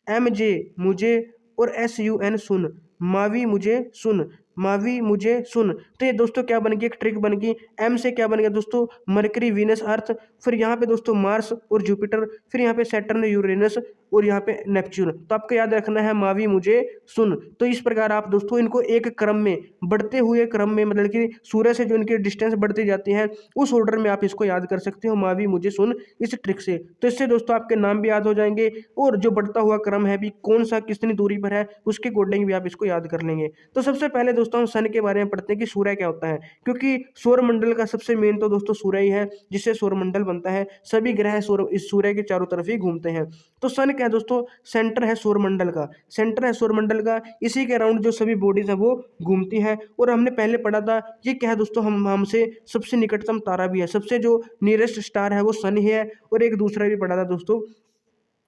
MJ मुझे, और SUN सुन, मावी मुझे सुन, मावी मुझे सुन। तो ये दोस्तों क्या बन गई, एक ट्रिक बन गई। एम से क्या बन गया दोस्तों, मरकरी, वीनस, अर्थ, फिर यहाँ पे दोस्तों मार्स और जुपिटर, फिर यहाँ पे सैटर्न, यूरेनस, और यहाँ पे नेपच्यून। तो आपको याद रखना है मावी मुझे सुन। तो इस प्रकार आप दोस्तों इनको एक क्रम में, बढ़ते हुए क्रम में, मतलब कि सूर्य से जो इनकी डिस्टेंस बढ़ती जाती है उस ऑर्डर में आप इसको याद कर सकते हो, मावी मुझे सुन, इस ट्रिक से। तो इससे दोस्तों आपके नाम भी याद हो जाएंगे, और जो बढ़ता हुआ क्रम है भी कौन सा कितनी दूरी पर है उसके अकॉर्डिंग भी आप इसको याद कर लेंगे। तो सबसे पहले दोस्तों हम सन के बारे में पढ़ते हैं कि सूर्य क्या होता है, क्योंकि सौरमंडल का सबसे मेन तो दोस्तों सूर्य ही है, जिससे सौरमंडल बनता है। सभी ग्रह इस सूर्य के चारों तरफ ही घूमते हैं। तो सन क्या है दोस्तों, सेंटर है सौरमंडल का, सेंटर है सौरमंडल का, इसी के अराउंड जो सभी बॉडीज है वो घूमती है। और हमने पहले पढ़ा था ये क्या है दोस्तों, हमसे सबसे निकटतम तारा भी है, सबसे जो नियरेस्ट स्टार है वो सन ही है, और एक दूसरा भी पढ़ा था दोस्तों।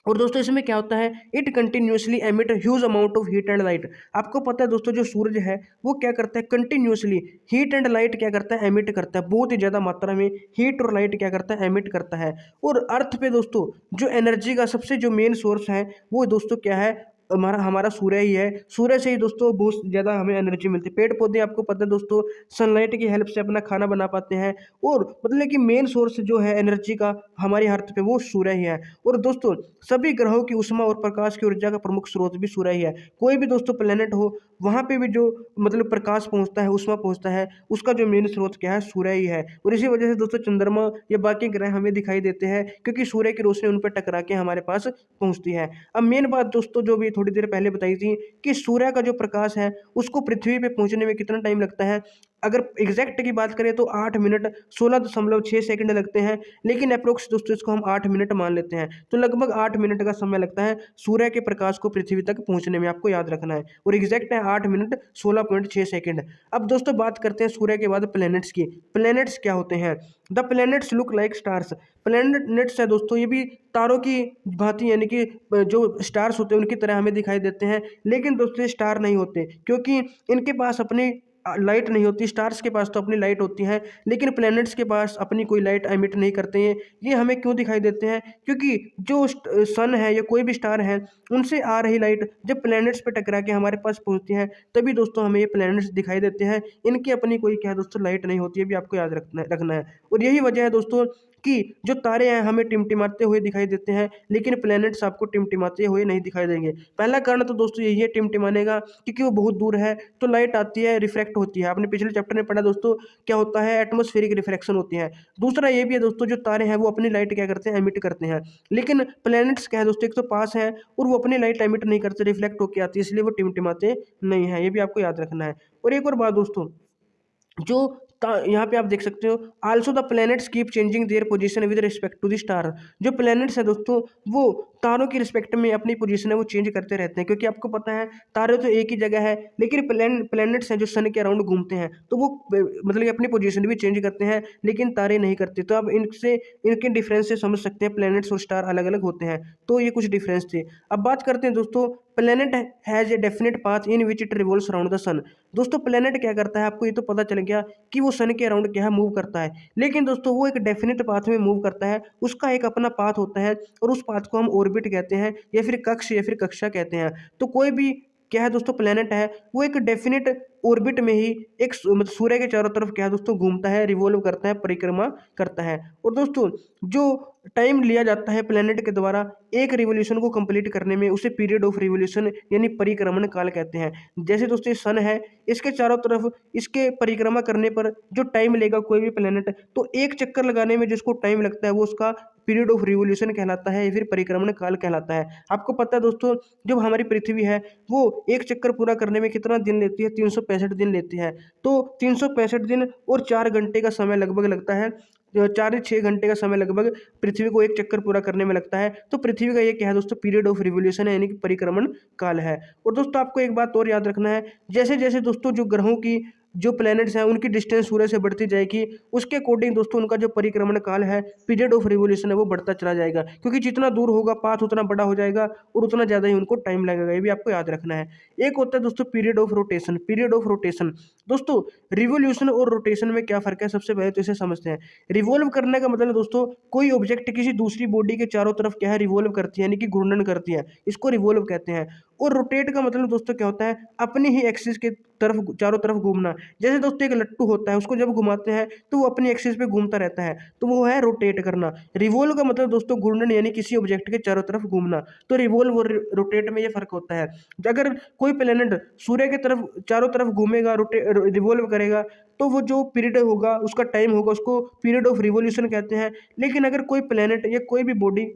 और दोस्तों इसमें क्या होता है, it continuously emit huge amount of heat and light. आपको पता है दोस्तों जो सूरज है वो क्या करता है, कंटिन्यूसली हीट एंड लाइट क्या करता है, एमिट करता है, बहुत ही ज़्यादा मात्रा में हीट और लाइट क्या करता है, एमिट करता है। और अर्थ पे दोस्तों जो एनर्जी का सबसे जो मेन सोर्स है वो दोस्तों क्या है, हमारा हमारा सूर्य ही है। सूर्य से ही दोस्तों बहुत ज़्यादा हमें एनर्जी मिलती है। पेड़ पौधे आपको पता है दोस्तों सनलाइट की हेल्प से अपना खाना बना पाते हैं, और मतलब कि मेन सोर्स जो है एनर्जी का हमारी अर्थ पे वो सूर्य ही है। और दोस्तों सभी ग्रहों की ऊष्मा और प्रकाश की ऊर्जा का प्रमुख स्रोत भी सूर्य ही है। कोई भी दोस्तों प्लेनेट हो वहाँ पे भी जो मतलब प्रकाश पहुँचता है, ऊष्मा पहुँचता है, उसका जो मेन स्रोत क्या है, सूर्य ही है। और इसी वजह से दोस्तों चंद्रमा या बाकी ग्रह हमें दिखाई देते हैं, क्योंकि सूर्य की रोशनी उन पर टकरा के हमारे पास पहुँचती है। अब मेन बात दोस्तों जो भी थोड़ी देर पहले बताई थी कि सूर्य का जो प्रकाश है उसको पृथ्वी पे पहुँचने में कितना टाइम लगता है, अगर एग्जैक्ट की बात करें तो 8 मिनट 16.6 सेकंड लगते हैं, लेकिन अप्रोक्स दोस्तों इसको हम 8 मिनट मान लेते हैं। तो लगभग 8 मिनट का समय लगता है सूर्य के प्रकाश को पृथ्वी तक पहुंचने में, आपको याद रखना है। और एग्जैक्ट है 8 मिनट 16.6 सेकंड। अब दोस्तों बात करते हैं सूर्य के बाद प्लैनेट्स की। प्लैनेट्स क्या होते हैं? The planets look like stars. Planets है दोस्तों, ये भी तारों की भांति यानी कि जो स्टार्स होते हैं उनकी तरह हमें दिखाई देते हैं, लेकिन दोस्तों स्टार नहीं होते, क्योंकि इनके पास अपनी लाइट नहीं होती। स्टार्स के पास तो अपनी लाइट होती है, लेकिन प्लैनेट्स के पास अपनी कोई लाइट एमिट नहीं करते हैं। ये हमें क्यों दिखाई देते हैं? क्योंकि जो सन है या कोई भी स्टार है, उनसे आ रही लाइट जब प्लैनेट्स पे टकरा के हमारे पास पहुंचती है, तभी दोस्तों हमें ये प्लैनेट्स दिखाई देते हैं। इनकी अपनी कोई क्या है दोस्तों लाइट नहीं होती है, भी आपको याद रखना है। और यही वजह है दोस्तों कि जो तारे हैं हमें टिमटिमाते हुए दिखाई देते हैं, लेकिन प्लैनेट्स आपको टिमटिमाते हुए नहीं दिखाई देंगे। पहला कारण तो दोस्तों यही है टिमटिमाने का, क्योंकि वो बहुत दूर है, तो लाइट आती है, रिफ्रैक्ट होती है। आपने पिछले चैप्टर में पढ़ा दोस्तों क्या होता है, एटमॉस्फेरिक रिफ्रैक्शन होती है। दूसरा ये भी है दोस्तों, जो तारे हैं वो अपनी लाइट क्या करते हैं, एमिट करते हैं, लेकिन प्लैनेट्स क्या है दोस्तों, एक तो पास है और वो अपनी लाइट एमिट नहीं करते, रिफ्लेक्ट होकर आती है, इसलिए वो टिमटिमाते नहीं है। ये भी आपको याद रखना है। और एक और बात दोस्तों, जो यहाँ पे आप देख सकते हो, also the planets keep changing their position with respect to the star. जो प्लैनेट्स है दोस्तों, वो तारों की रिस्पेक्ट में अपनी पोजीशन है वो चेंज करते रहते हैं, क्योंकि आपको पता है तारे तो एक ही जगह है, लेकिन प्लैनेट्स हैं जो सन के अराउंड घूमते हैं, तो वो मतलब कि अपनी पोजीशन भी चेंज करते हैं, लेकिन तारे नहीं करते। तो अब इनसे इनके डिफरेंस से समझ सकते हैं प्लैनेट्स और स्टार अलग अलग होते हैं। तो ये कुछ डिफरेंस थे। अब बात करते हैं दोस्तों, planet has a definite path in which it revolves around the sun. दोस्तों प्लैनेट क्या करता है, आपको ये तो पता चल गया कि वो सन के अराउंड क्या है, मूव करता है, लेकिन दोस्तों वो एक डेफिनेट पाथ में मूव करता है, उसका एक अपना पाथ होता है, और उस पाथ को हम ऑर्बिट कहते हैं, या फिर कक्ष या फिर कक्षा कहते हैं। तो कोई भी क्या है दोस्तों प्लैनेट है, वो एक डेफिनेट ऑर्बिट में ही एक मतलब सूर्य के चारों तरफ क्या है दोस्तों घूमता है, रिवॉल्व करता है, परिक्रमा करता है। और दोस्तों जो टाइम लिया जाता है प्लैनेट के द्वारा एक रिवोल्यूशन को कंप्लीट करने में, उसे पीरियड ऑफ रिवोल्यूशन यानी परिक्रमण काल कहते हैं। जैसे दोस्तों सन है, इसके चारों तरफ इसके परिक्रमा करने पर जो टाइम लेगा कोई भी प्लैनेट, तो एक चक्कर लगाने में जिसको टाइम लगता है वो उसका पीरियड ऑफ रिवोल्यूशन कहलाता है, या फिर परिक्रमण काल कहलाता है। आपको पता है दोस्तों, जब हमारी पृथ्वी है वो एक चक्कर पूरा करने में कितना दिन लेती है, 365 दिन लेती है। तो 365 दिन और 4 घंटे का समय लगभग लगता है, 4 से 6 घंटे का समय लगभग पृथ्वी को एक चक्कर पूरा करने में लगता है। तो पृथ्वी का ये क्या है दोस्तों, पीरियड ऑफ रिवोल्यूशन है, यानी कि परिक्रमण काल है। और दोस्तों आपको एक बात और याद रखना है, जैसे जैसे दोस्तों जो ग्रहों की जो प्लैनेट्स हैं उनकी डिस्टेंस सूर्य से बढ़ती जाएगी, उसके अकॉर्डिंग दोस्तों उनका जो परिक्रमण काल है, पीरियड ऑफ रिवोल्यूशन है, वो बढ़ता चला जाएगा, क्योंकि जितना दूर होगा पाथ उतना बड़ा हो जाएगा और उतना ज़्यादा ही उनको टाइम लगेगा। ये भी आपको याद रखना है। एक होता है दोस्तों period of rotation. Period of rotation दोस्तों, रिवोल्यूशन और रोटेशन में क्या फ़र्क है, सबसे पहले तो इसे समझते हैं। रिवॉल्व करने का मतलब दोस्तों, कोई ऑब्जेक्ट किसी दूसरी बॉडी के चारों तरफ क्या है, रिवॉल्व करती है, यानी कि घूर्णन करती है, इसको रिवॉल्व कहते हैं। और रोटेट का मतलब दोस्तों क्या होता है, अपनी ही एक्सिस के तरफ चारों तरफ घूमना। जैसे दोस्तों एक लट्टू होता है, उसको जब घुमाते हैं तो वो अपनी एक्सिस पे घूमता रहता है, तो वो है रोटेट करना। रिवॉल्व का मतलब दोस्तों घूर्णन, यानी किसी ऑब्जेक्ट के चारों तरफ घूमना। तो रिवॉल्व और रोटेट में ये फर्क होता है। अगर कोई प्लैनेट सूर्य के तरफ चारों तरफ घूमेगा, रिवॉल्व करेगा, तो वो जो पीरियड होगा, उसका टाइम होगा, उसको पीरियड ऑफ रिवोल्यूशन कहते हैं। लेकिन अगर कोई प्लैनेट या कोई भी बॉडी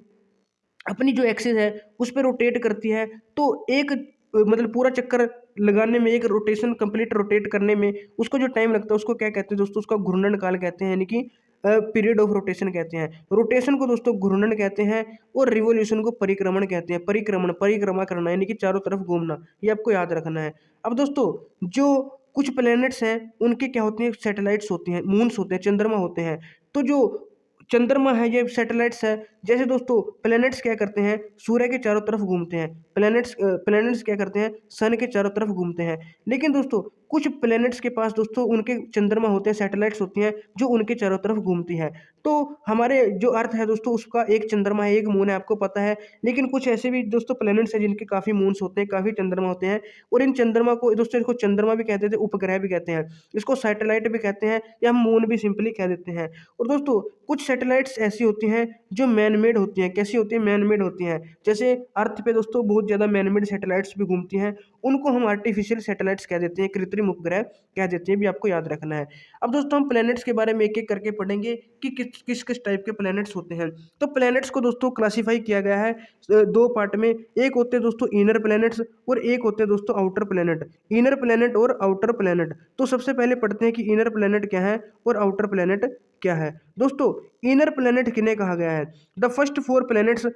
अपनी जो एक्सिस है उस पर रोटेट करती है, तो एक मतलब पूरा चक्कर लगाने में, एक रोटेशन कंप्लीट रोटेट करने में उसको जो टाइम लगता है उसको क्या कहते हैं दोस्तों, उसका घूर्णन काल कहते हैं, यानी कि पीरियड ऑफ रोटेशन कहते हैं। रोटेशन को दोस्तों घूर्णन कहते हैं और रिवोल्यूशन को परिक्रमण कहते हैं। परिक्रमण, परिक्रमा करना, यानी कि चारों तरफ घूमना, ये आपको याद रखना है। अब दोस्तों जो कुछ प्लैनेट्स हैं उनके क्या होते हैं, सैटेलाइट्स होती हैं, मून्स होते हैं, चंद्रमा होते हैं। तो जो चंद्रमा है ये सैटेलाइट्स है। जैसे दोस्तों प्लैनेट्स क्या करते हैं, सूर्य के चारों तरफ घूमते हैं। प्लैनेट्स क्या करते हैं, सन के चारों तरफ घूमते हैं। लेकिन दोस्तों कुछ प्लैनेट्स के पास दोस्तों उनके चंद्रमा होते हैं, सैटेलाइट्स होती हैं जो उनके चारों तरफ घूमती हैं। तो हमारे जो अर्थ है दोस्तों उसका एक चंद्रमा है, एक मून है, आपको पता है। लेकिन कुछ ऐसे भी दोस्तों प्लैनेट्स हैं जिनके काफ़ी मून्स होते हैं, काफ़ी चंद्रमा होते हैं। और इन चंद्रमा को दोस्तों, इसको चंद्रमा भी कहते थे, उपग्रह भी कहते हैं, इसको सैटेलाइट भी कहते हैं, या हम मून भी सिंपली कह देते हैं। और दोस्तों कुछ सैटेलाइट्स ऐसी होती हैं जो मैन मेड होती हैं। कैसी होती हैं, मैन मेड होती हैं। जैसे अर्थ पे दोस्तों बहुत ज़्यादा मैन मेड सैटेलाइट्स भी घूमती हैं, उनको हम आर्टिफिशियल सैटेलाइट्स कह देते हैं, कृत्रिम उपग्रह कह देते हैं, भी आपको याद रखना है। अब दोस्तों हम प्लैनेट्स के बारे में एक एक करके पढ़ेंगे कि किस किस टाइप के प्लैनेट्स होते हैं। तो प्लैनेट्स को दोस्तों क्लासीफाई किया गया है दो पार्ट में। एक होते हैं दोस्तों इनर प्लैनेट्स और एक होते हैं दोस्तों आउटर प्लैनेट। इनर प्लैनेट और आउटर प्लैनेट। तो सबसे पहले पढ़ते हैं कि इनर प्लैनेट क्या है और आउटर प्लैनेट क्या है। दोस्तों इनर प्लैनेट किन्हें कहा गया है? The first four planets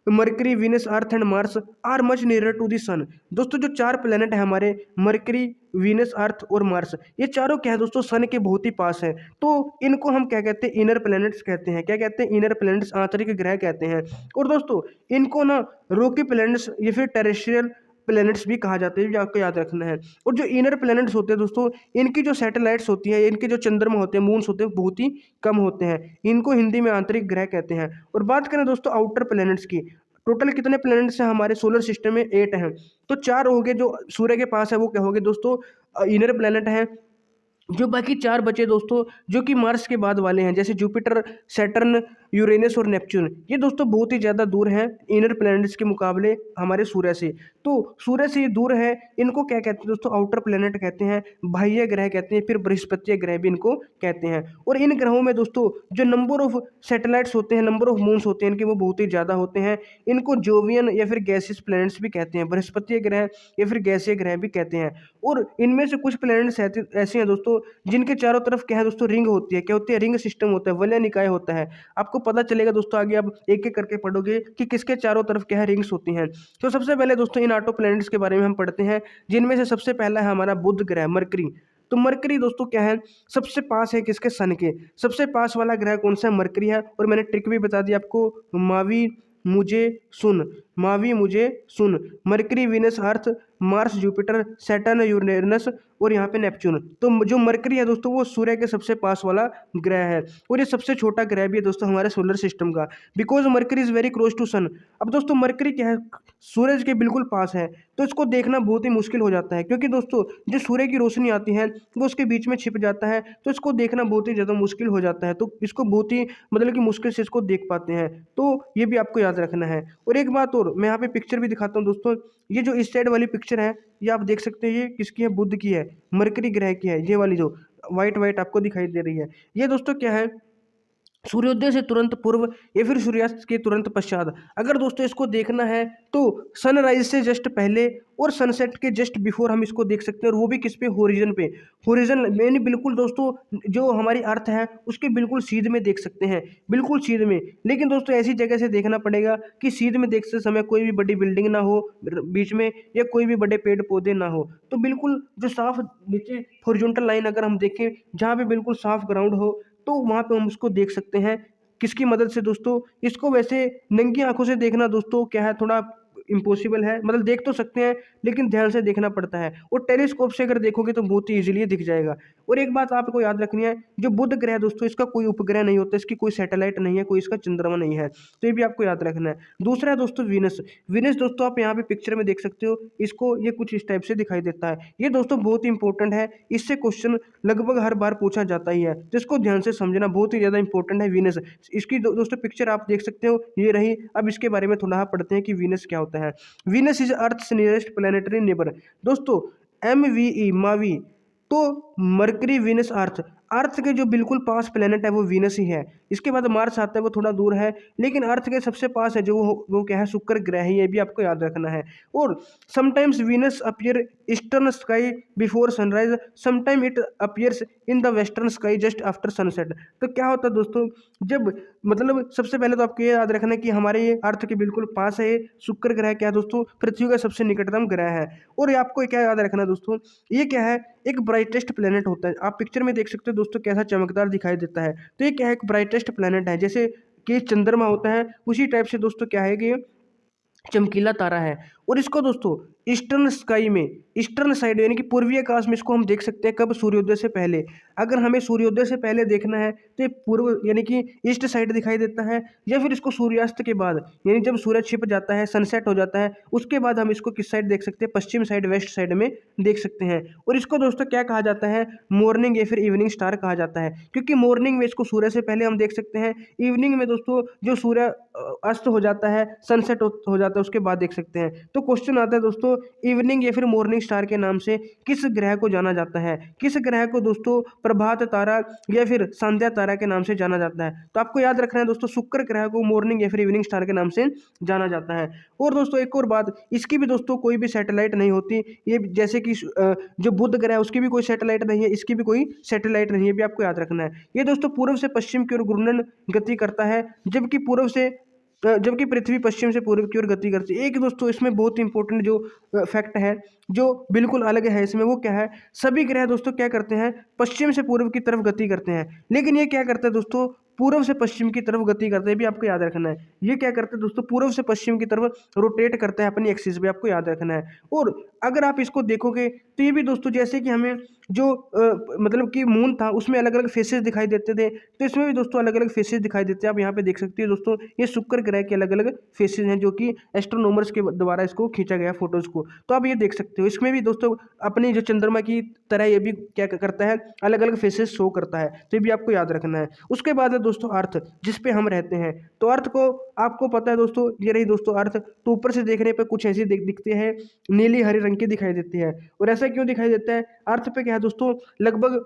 Mercury, Venus, Earth and Mars are much nearer to the sun. दोस्तों जो चार प्लैनेट है हमारे, मरकरी, वीनस, अर्थ और मार्स, ये चारों क्या है दोस्तों, सन के बहुत ही पास है। तो इनको हम क्या कहते हैं? इनर प्लैनेट्स कहते हैं। क्या कहते हैं? इनर प्लैनेट्स, आंतरिक ग्रह कहते हैं। और दोस्तों इनको ना रॉकी प्लैनेट्स या फिर टेरेस्ट्रियल प्लैनेट्स भी कहा जाता है, जो आपको याद रखना है। और जो इनर प्लैनेट्स होते हैं दोस्तों, इनकी जो सैटेलाइट्स होती हैं, इनके जो चंद्रमा होते हैं, मून्स होते हैं, बहुत ही कम होते हैं। इनको हिंदी में आंतरिक ग्रह कहते हैं। और बात करें दोस्तों आउटर प्लैनेट्स की, टोटल कितने प्लैनेट्स हैं हमारे सोलर सिस्टम में? 8 हैं। तो 4 हो गए जो सूर्य के पास है, वो क्या हो गए दोस्तों? इनर प्लैनेट हैं। जो बाकी 4 बचे दोस्तों, जो कि मार्स के बाद वाले हैं, जैसे जुपिटर, सैटर्न, यूरेनस और नेपच्यून, ये दोस्तों बहुत ही ज़्यादा दूर हैं इनर प्लैनेट्स के मुकाबले हमारे सूर्य से। तो सूर्य से ये दूर है, इनको क्या कहते हैं दोस्तों? आउटर प्लैनेट कहते हैं, बाह्य ग्रह कहते हैं, फिर बृहस्पतिय ग्रह भी इनको कहते हैं। और इन ग्रहों में दोस्तों जो नंबर ऑफ सैटेलाइट्स होते हैं, नंबर ऑफ मून्स होते हैं इनके, वो बहुत ही ज़्यादा होते हैं। इनको जोवियन या फिर गैसियस प्लैनेट्स भी कहते हैं, बृहस्पतिय ग्रह या फिर गैसीय ग्रह भी कहते हैं। और इनमें से कुछ प्लैनेट्स ऐसे हैं दोस्तों जिनके चारों तरफ क्या है दोस्तों? रिंग होती है। क्या होती है? रिंग सिस्टम होता है, वलय निकाय होता है। आपको पता चलेगा दोस्तों, आगे आप एक एक करके पढ़ोगे कि किसके चारों तरफ क्या है? रिंग्स होती हैं। तो सबसे पहले दोस्तों इन ऑटो प्लैनेट्स के बारे में हम पढ़ते हैं, जिनमें से सबसे पहला है हमारा बुध ग्रह, मरकरी। तो मरकरी दोस्तों क्या है? सबसे पास है किसके? सन के। सबसे पास वाला ग्रह कौन सा है? मरकरी है। और मैंने ट्रिक भी बता दी आपको, मावी मुझे सुन, मावी मुझे सुन। मरकरी, वीनस, अर्थ, मार्स, जुपिटर, सैटर्न, यूरेनस और यहाँ पे नेपच्यून। तो जो मरकरी है दोस्तों, वो सूर्य के सबसे पास वाला ग्रह है और ये सबसे छोटा ग्रह भी है दोस्तों हमारे सोलर सिस्टम का, because Mercury is very close to sun. अब दोस्तों मरकरी क्या है? सूरज के बिल्कुल पास है, तो इसको देखना बहुत ही मुश्किल हो जाता है, क्योंकि दोस्तों जो सूर्य की रोशनी आती है वो उसके बीच में छिप जाता है, तो इसको देखना बहुत ही ज़्यादा मुश्किल हो जाता है। तो इसको बहुत ही मतलब कि मुश्किल से इसको देख पाते हैं, तो ये भी आपको याद रखना है। और एक बात और, मैं यहाँ पे पिक्चर भी दिखाता हूँ दोस्तों। ये जो इस साइड वाली पिक्चर है, ये आप देख सकते हैं, ये किसकी है? बुध की है, मरकरी ग्रह की है। ये वाली जो वाइट वाइट आपको दिखाई दे रही है, ये दोस्तों क्या है? सूर्योदय से तुरंत पूर्व या फिर सूर्यास्त के तुरंत पश्चात। अगर दोस्तों इसको देखना है तो सनराइज से जस्ट पहले और सनसेट के जस्ट बिफोर हम इसको देख सकते हैं, और वो भी किस पे? होरिजन पे। होरिजन यानी बिल्कुल दोस्तों जो हमारी अर्थ है उसके बिल्कुल सीध में देख सकते हैं, बिल्कुल सीध में। लेकिन दोस्तों ऐसी जगह से देखना पड़ेगा कि सीध में देखते समय कोई भी बड़ी बिल्डिंग ना हो बीच में, या कोई भी बड़े पेड़ पौधे ना हो। तो बिल्कुल जो साफ नीचे हॉरिजॉन्टल लाइन अगर हम देखें, जहाँ पे बिल्कुल साफ ग्राउंड हो, तो वहाँ पे हम उसको देख सकते हैं। किसकी मदद से दोस्तों? इसको वैसे नंगी आंखों से देखना दोस्तों क्या है, थोड़ा इम्पॉसिबल है। मतलब देख तो सकते हैं लेकिन ध्यान से देखना पड़ता है, और टेलीस्कोप से अगर देखोगे तो बहुत ही ईजिली दिख जाएगा। और एक बात आपको याद रखनी है, जो बुध ग्रह है दोस्तों, इसका कोई उपग्रह नहीं होता, इसकी कोई सैटेलाइट नहीं है, कोई इसका चंद्रमा नहीं है, तो ये भी आपको याद रखना है। दूसरा है दोस्तों वीनस। वीनस दोस्तों आप यहाँ पे पिक्चर में देख सकते हो, इसको ये कुछ इस टाइप से दिखाई देता है। ये दोस्तों बहुत ही इंपॉर्टेंट है, इससे क्वेश्चन लगभग हर बार पूछा जाता ही है, तो इसको ध्यान से समझना बहुत ही ज़्यादा इंपॉर्टेंट है वीनस। इसकी दोस्तों पिक्चर आप देख सकते हो, ये रही। अब इसके बारे में थोड़ा पढ़ते हैं कि वीनस क्या होता है। Venus is earth nearest planetary neighbour. दोस्तों MVE, मावी। तो मरकरी, वीनस, अर्थ, अर्थ के जो बिल्कुल पास प्लेनेट है वो वीनस ही है। इसके बाद मार्स आता है, वो थोड़ा दूर है, लेकिन अर्थ के सबसे पास है जो वो क्या है? शुक्र ग्रह है, ये भी आपको याद रखना है। और sometimes Venus appear eastern sky before sunrise, sometime it appears in the western sky just after sunset. तो क्या होता है दोस्तों, जब मतलब सबसे पहले तो आपको ये याद रखना है कि हमारे ये अर्थ के बिल्कुल पास है, शुक्र ग्रह क्या है दोस्तों? पृथ्वी का सबसे निकटतम ग्रह है। और ये आपको क्या याद रखना है दोस्तों, ये क्या है? एक ब्राइटेस्ट प्लेनेट होता है। आप पिक्चर में देख सकते हो दोस्तों कैसा चमकदार दिखाई देता है, तो ये क्या है? एक ब्राइटेस्ट प्लेनेट है, जैसे कि चंद्रमा होता है उसी टाइप से दोस्तों क्या है कि चमकीला तारा है। और इसको दोस्तों ईस्टर्न स्काई में, ईस्टर्न साइड यानी कि पूर्वी आकाश में इसको हम देख सकते हैं कब? सूर्योदय से पहले। अगर हमें सूर्योदय से पहले देखना है तो ये पूर्व यानी कि ईस्ट साइड दिखाई देता है, या फिर इसको सूर्यास्त के बाद यानी जब सूरज छिप जाता है, सनसेट हो जाता है, उसके बाद हम इसको किस साइड देख सकते हैं? पश्चिम साइड, वेस्ट साइड में देख सकते हैं। और इसको दोस्तों क्या कहा जाता है? मॉर्निंग या फिर इवनिंग स्टार कहा जाता है, क्योंकि मॉर्निंग में इसको सूर्य से पहले हम देख सकते हैं, इवनिंग में दोस्तों जो सूर्य अस्त हो जाता है, सनसेट हो जाता है, उसके बाद देख सकते हैं। तो तो क्वेश्चन आता है दोस्तों, इवनिंग या फिर मॉर्निंग स्टार के नाम से किस ग्रह को जाना जाता है? किस ग्रह को दोस्तों प्रभात तारा या फिर संध्या तारा के नाम से जाना जाता है? तो आपको याद रखना है दोस्तों, शुक्र ग्रह को मॉर्निंग या फिर इवनिंग स्टार के नाम से जाना जाता है। और दोस्तों एक और बात, इसकी भी दोस्तों कोई भी सैटेलाइट नहीं होती, ये जैसे कि जो बुध ग्रह है उसकी भी कोई सैटेलाइट नहीं है, इसकी भी कोई सैटेलाइट नहीं है, भी आपको याद रखना है। ये दोस्तों पूर्व से पश्चिम की ओर घूर्णन गति करता है, जबकि पृथ्वी पश्चिम से पूर्व की ओर गति करती है। एक दोस्तों इसमें बहुत इंपॉर्टेंट जो फैक्ट है, जो बिल्कुल अलग है इसमें, वो क्या है, सभी ग्रह दोस्तों क्या करते हैं, पश्चिम से पूर्व की तरफ गति करते हैं, लेकिन ये क्या करते हैं दोस्तों, पूर्व से पश्चिम की तरफ गति करते हैं, भी आपको याद रखना है। ये क्या करते हैं दोस्तों, पूर्व से पश्चिम की तरफ रोटेट करते हैं अपनी एक्सिस पे, आपको याद रखना है। और अगर आप इसको देखोगे तो ये भी दोस्तों जैसे कि हमें जो मतलब कि मून था उसमें अलग अलग फेसेस दिखाई देते थे, तो इसमें भी दोस्तों अलग अलग फेसेस दिखाई देते हैं। आप यहाँ पे देख सकते हो दोस्तों, ये शुक्र ग्रह के अलग अलग फेसेस हैं जो कि एस्ट्रोनॉमर्स के द्वारा इसको खींचा गया फोटोज को। तो आप ये देख सकते हो, इसमें भी दोस्तों अपनी जो चंद्रमा की तरह ये भी क्या करता है, अलग अलग फेसेस शो करता है, तो ये भी आपको याद रखना है। उसके बाद है दोस्तों अर्थ, जिस पे हम रहते हैं। तो अर्थ को आपको पता है दोस्तों, ये रही दोस्तों अर्थ, तो ऊपर से देखने पे कुछ ऐसी दिखते हैं, नीली हरी रंग की दिखाई देती है। और ऐसा क्यों दिखाई देता है, अर्थ पे क्या है दोस्तों, लगभग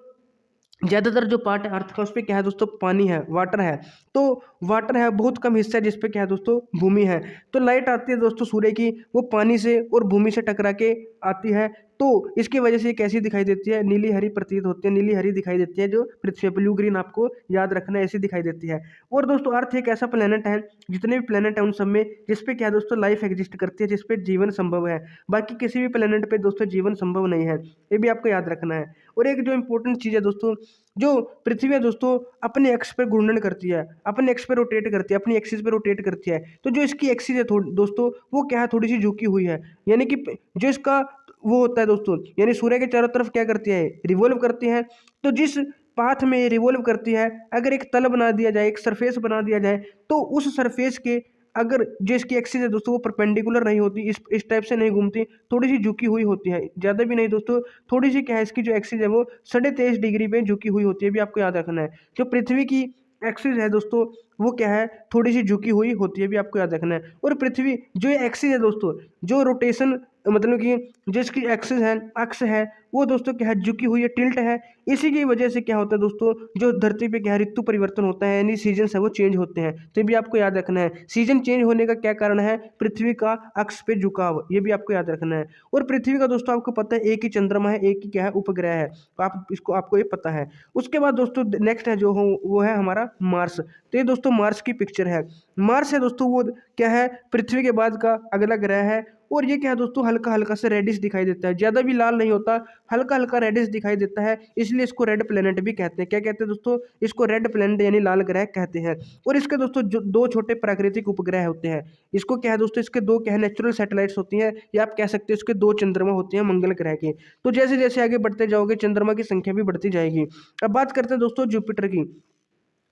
ज़्यादातर जो पार्ट है अर्थ का उस पर क्या है दोस्तों, पानी है, वाटर है। तो वाटर है, बहुत कम हिस्सा है जिस पे क्या है दोस्तों, भूमि है। तो लाइट आती है दोस्तों सूर्य की, वो पानी से और भूमि से टकरा के आती है, तो इसकी वजह से ये कैसी दिखाई देती है, नीली हरी प्रतीत होती है, नीली हरी दिखाई देती है। जो पृथ्वी ब्लू ग्रीन आपको याद रखना है, ऐसी दिखाई देती है। और दोस्तों अर्थ एक ऐसा प्लेनेट है, जितने भी प्लेनेट है उन सब में जिसपे क्या है दोस्तों, लाइफ एग्जिस्ट करती है, जिसपे जीवन संभव है। बाकी किसी भी प्लेनेट पे दोस्तों जीवन संभव नहीं है, ये भी आपको याद रखना है। और एक जो इंपॉर्टेंट चीज़ है दोस्तों, जो पृथ्वी है दोस्तों अपने एक्स पे घूर्णन करती है, अपने एक्स पे रोटेट करती है, अपनी एक्सिस पे रोटेट करती है। तो जो इसकी एक्सिस है दोस्तों, वो क्या है, थोड़ी सी झुकी हुई है, यानी कि जो इसका वो होता है दोस्तों, यानी सूर्य के चारों तरफ क्या करती है, रिवॉल्व करती है। तो जिस पाथ में रिवॉल्व करती है, अगर एक तल बना दिया जाए, एक सरफेस बना दिया जाए, तो उस सरफेस के अगर जो इसकी एक्सिस है दोस्तों वो परपेंडिकुलर नहीं होती, इस टाइप से नहीं घूमती, थोड़ी सी झुकी हुई होती है, ज़्यादा भी नहीं दोस्तों, थोड़ी सी क्या है, इसकी जो एक्सिस है वो 23.5 डिग्री पे झुकी हुई होती है, भी आपको याद रखना है। जो पृथ्वी की एक्सिस है दोस्तों, वो क्या है, थोड़ी सी झुकी हुई होती है, भी आपको याद रखना है। और पृथ्वी जो ये एक्सिस है दोस्तों, जो रोटेशन मतलब कि जिसकी एक्सिस है, अक्ष है, वो दोस्तों क्या है, झुकी हुई है, टिल्ट है। इसी की वजह से क्या होता है दोस्तों, जो धरती पे क्या है, ऋतु परिवर्तन होता है, यानी सीजन है वो चेंज होते हैं। तो ये भी आपको याद रखना है, सीजन चेंज होने का क्या कारण है, पृथ्वी का अक्ष पे झुकाव, ये भी आपको याद रखना है। और पृथ्वी का दोस्तों आपको पता है एक ही चंद्रमा है, एक ही क्या है, उपग्रह है, तो आप इसको आपको ये पता है। उसके बाद दोस्तों नेक्स्ट है जो हो वो है हमारा मार्स। तो ये दोस्तों मार्स की पिक्चर है। मार्स है दोस्तों, वो क्या है, पृथ्वी के बाद का अगला ग्रह है। और ये क्या है दोस्तों, हल्का हल्का से रेडिश दिखाई देता है, ज़्यादा भी लाल नहीं होता, हल्का हल्का रेडिश दिखाई देता है, इसलिए इसको रेड प्लेनेट भी कहते हैं। क्या कहते हैं दोस्तों, इसको रेड प्लेनेट यानी लाल ग्रह कहते हैं। और इसके दोस्तों जो दो छोटे प्राकृतिक उपग्रह होते हैं, इसको क्या है दोस्तों, इसके दो क्या है, नेचुरल सैटेलाइट्स होती हैं, या आप कह सकते हैं इसके दो चंद्रमा होते हैं मंगल ग्रह के। तो जैसे जैसे आगे बढ़ते जाओगे चंद्रमा की संख्या भी बढ़ती जाएगी। अब बात करते हैं दोस्तों जुपिटर की।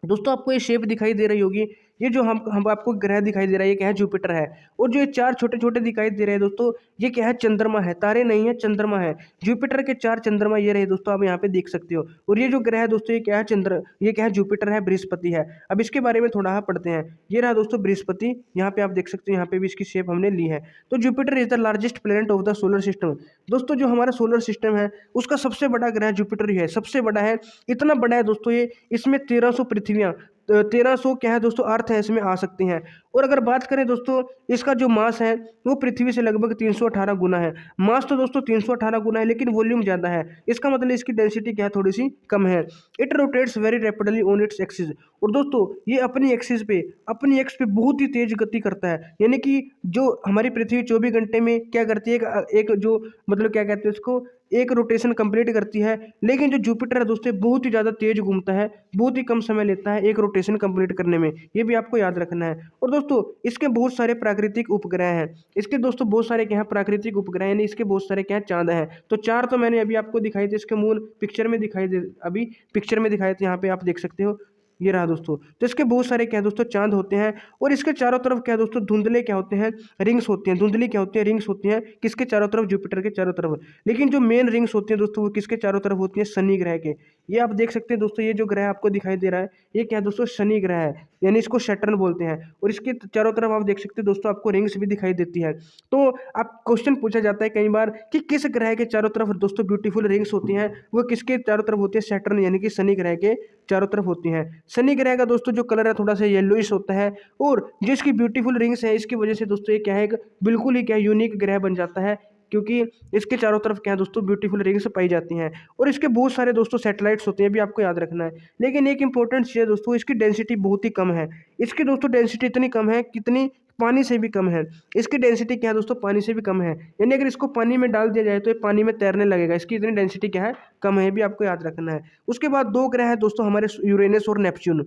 दोस्तों आपको ये शेप दिखाई दे रही होगी, ये जो हम आपको ग्रह दिखाई दे रहा है, ये क्या है, जुपिटर है। और जो ये चार छोटे छोटे दिखाई दे रहे हैं दोस्तों, ये क्या है, चंद्रमा है, तारे नहीं है, चंद्रमा है। जुपिटर के चार चंद्रमा ये रहे दोस्तों, आप यहाँ पे देख सकते हो। और ये जो ग्रह है दोस्तों, ये क्या है, ये क्या है, जुपिटर है, बृहस्पति है। अब इसके बारे में थोड़ा पढ़ते हैं। ये रहा दोस्तों बृहस्पति, यहाँ पे आप देख सकते हो, यहाँ पे भी इसकी शेप हमने ली है। तो Jupiter is the largest planet of the solar system. दोस्तों जो हमारा सोलर सिस्टम है उसका सबसे बड़ा ग्रह जुपिटर ही है, सबसे बड़ा है। इतना बड़ा है दोस्तों ये, इसमें 1300 पृथ्वियाँ, 1300 क्या है दोस्तों, अर्थ है इसमें आ सकती हैं। और अगर बात करें दोस्तों, इसका जो मास है वो पृथ्वी से लगभग 318 गुना है। मास तो दोस्तों 318 गुना है, लेकिन वॉल्यूम ज़्यादा है, इसका मतलब इसकी डेंसिटी क्या है, थोड़ी सी कम है। It rotates very rapidly on its axis. और दोस्तों ये अपनी एक्सिस पे, अपनी एक्स पे बहुत ही तेज गति करता है, यानी कि जो हमारी पृथ्वी 24 घंटे में क्या करती है, एक जो मतलब क्या कहते हैं उसको, एक रोटेशन कंप्लीट करती है। लेकिन जो जुपिटर है दोस्तों बहुत ही ज़्यादा तेज घूमता है, बहुत ही कम समय लेता है एक रोटेशन कंप्लीट करने में, ये भी आपको याद रखना है। और दोस्तों इसके बहुत सारे प्राकृतिक उपग्रह हैं, इसके दोस्तों बहुत सारे क्या हैं, प्राकृतिक उपग्रह, यानी इसके बहुत सारे क्या हैं, चांद हैं। तो चार तो मैंने अभी आपको दिखाई थे, इसके मून पिक्चर में दिखाई दे, अभी पिक्चर में दिखाए थे, यहाँ पे आप देख सकते हो, ये रहा दोस्तों। तो इसके बहुत सारे क्या है दोस्तों, चांद होते हैं। और इसके चारों तरफ क्या है दोस्तों, धुंधले क्या होते हैं, रिंग्स होती हैं। धुंधली क्या होती है, रिंग्स होती हैं, किसके चारों तरफ, जुपिटर के चारों तरफ। लेकिन जो मेन रिंग्स होती हैं दोस्तों, वो किसके चारों तरफ होती हैं, शनि ग्रह के। ये आप देख सकते हैं दोस्तों, ये जो ग्रह आपको दिखाई दे रहा है ये क्या है दोस्तों, शनि ग्रह है, यानी इसको सैटर्न बोलते हैं। और इसके चारों तरफ आप देख सकते हैं दोस्तों, आपको रिंग्स भी दिखाई देती है। तो आप क्वेश्चन पूछा जाता है कई बार कि किस ग्रह के चारों तरफ दोस्तों ब्यूटीफुल रिंग्स होती हैं, वो किसके चारों तरफ होती है, सैटर्न यानी कि शनि ग्रह के चारों तरफ होती हैं। शनि ग्रह का दोस्तों जो कलर है थोड़ा सा येलोइश होता है, और जो इसकी ब्यूटीफुल रिंग्स है इसकी वजह से दोस्तों ये क्या है, एक बिल्कुल ही क्या यूनिक ग्रह बन जाता है, क्योंकि इसके चारों तरफ क्या है दोस्तों ब्यूटीफुल रिंग्स पाई जाती हैं। और इसके बहुत सारे दोस्तों सैटेलाइट्स होते हैं, भी आपको याद रखना है। लेकिन एक इंपॉर्टेंट चीज़ है दोस्तों, इसकी डेंसिटी बहुत ही कम है। इसकी दोस्तों डेंसिटी इतनी कम है कितनी, पानी से भी कम है। इसकी डेंसिटी क्या है दोस्तों, पानी से भी कम है, यानी अगर इसको पानी में डाल दिया जाए तो ये पानी में तैरने लगेगा, इसकी इतनी डेंसिटी क्या है, कम है, भी आपको याद रखना है। उसके बाद दो ग्रह है दोस्तों हमारे, यूरेनस और नेपच्यून।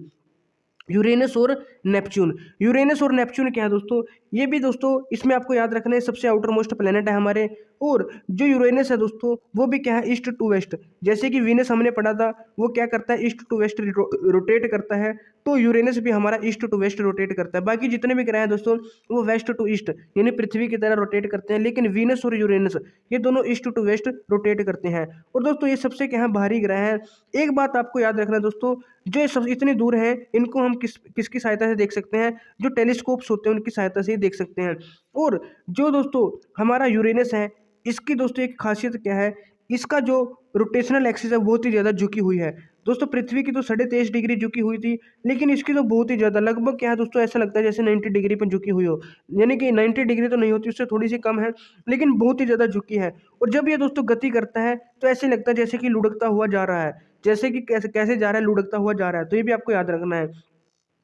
यूरेनस और नेपच्यून, यूरेनस और नेपच्यून क्या है दोस्तों, ये भी दोस्तों इसमें आपको याद रखना है सबसे आउटर मोस्ट प्लेनेट है हमारे। और जो यूरेनस है दोस्तों वो भी क्या है, ईस्ट टू वेस्ट, जैसे कि वीनस हमने पढ़ा था वो क्या करता है, ईस्ट टू वेस्ट रोटेट करता है, तो यूरेनस भी हमारा ईस्ट टू वेस्ट रोटेट करता है। बाकी जितने भी ग्रह हैं दोस्तों वो वेस्ट टू ईस्ट यानी पृथ्वी की तरह रोटेट करते हैं, लेकिन वीनस और यूरेनस ये दोनों ईस्ट टू वेस्ट रोटेट करते हैं। और दोस्तों ये सबसे क्या है, भारी ग्रह हैं। एक बात आपको याद रखना है दोस्तों, जो ये सब इतनी दूर है इनको हम किसकी सहायता से देख सकते हैं, जो टेलीस्कोप्स होते हैं उनकी सहायता से ही देख सकते हैं। और जो दोस्तों हमारा यूरेनस है, इसकी दोस्तों एक खासियत क्या है, इसका जो रोटेशनल एक्सिस है बहुत ही ज़्यादा झुकी हुई है दोस्तों। पृथ्वी की तो 23.5 डिग्री झुकी हुई थी, लेकिन इसकी तो बहुत ही ज़्यादा, लगभग क्या है दोस्तों, ऐसा लगता है जैसे 90 डिग्री पर झुकी हुई हो, यानी कि 90 डिग्री तो नहीं होती, उससे थोड़ी सी कम है, लेकिन बहुत ही ज़्यादा झुकी है। और जब ये दोस्तों गति करता है तो ऐसे लगता है जैसे कि लुढ़कता हुआ जा रहा है, जैसे कि कैसे कैसे जा रहा है, लुढ़कता हुआ जा रहा है। तो ये भी आपको याद रखना है।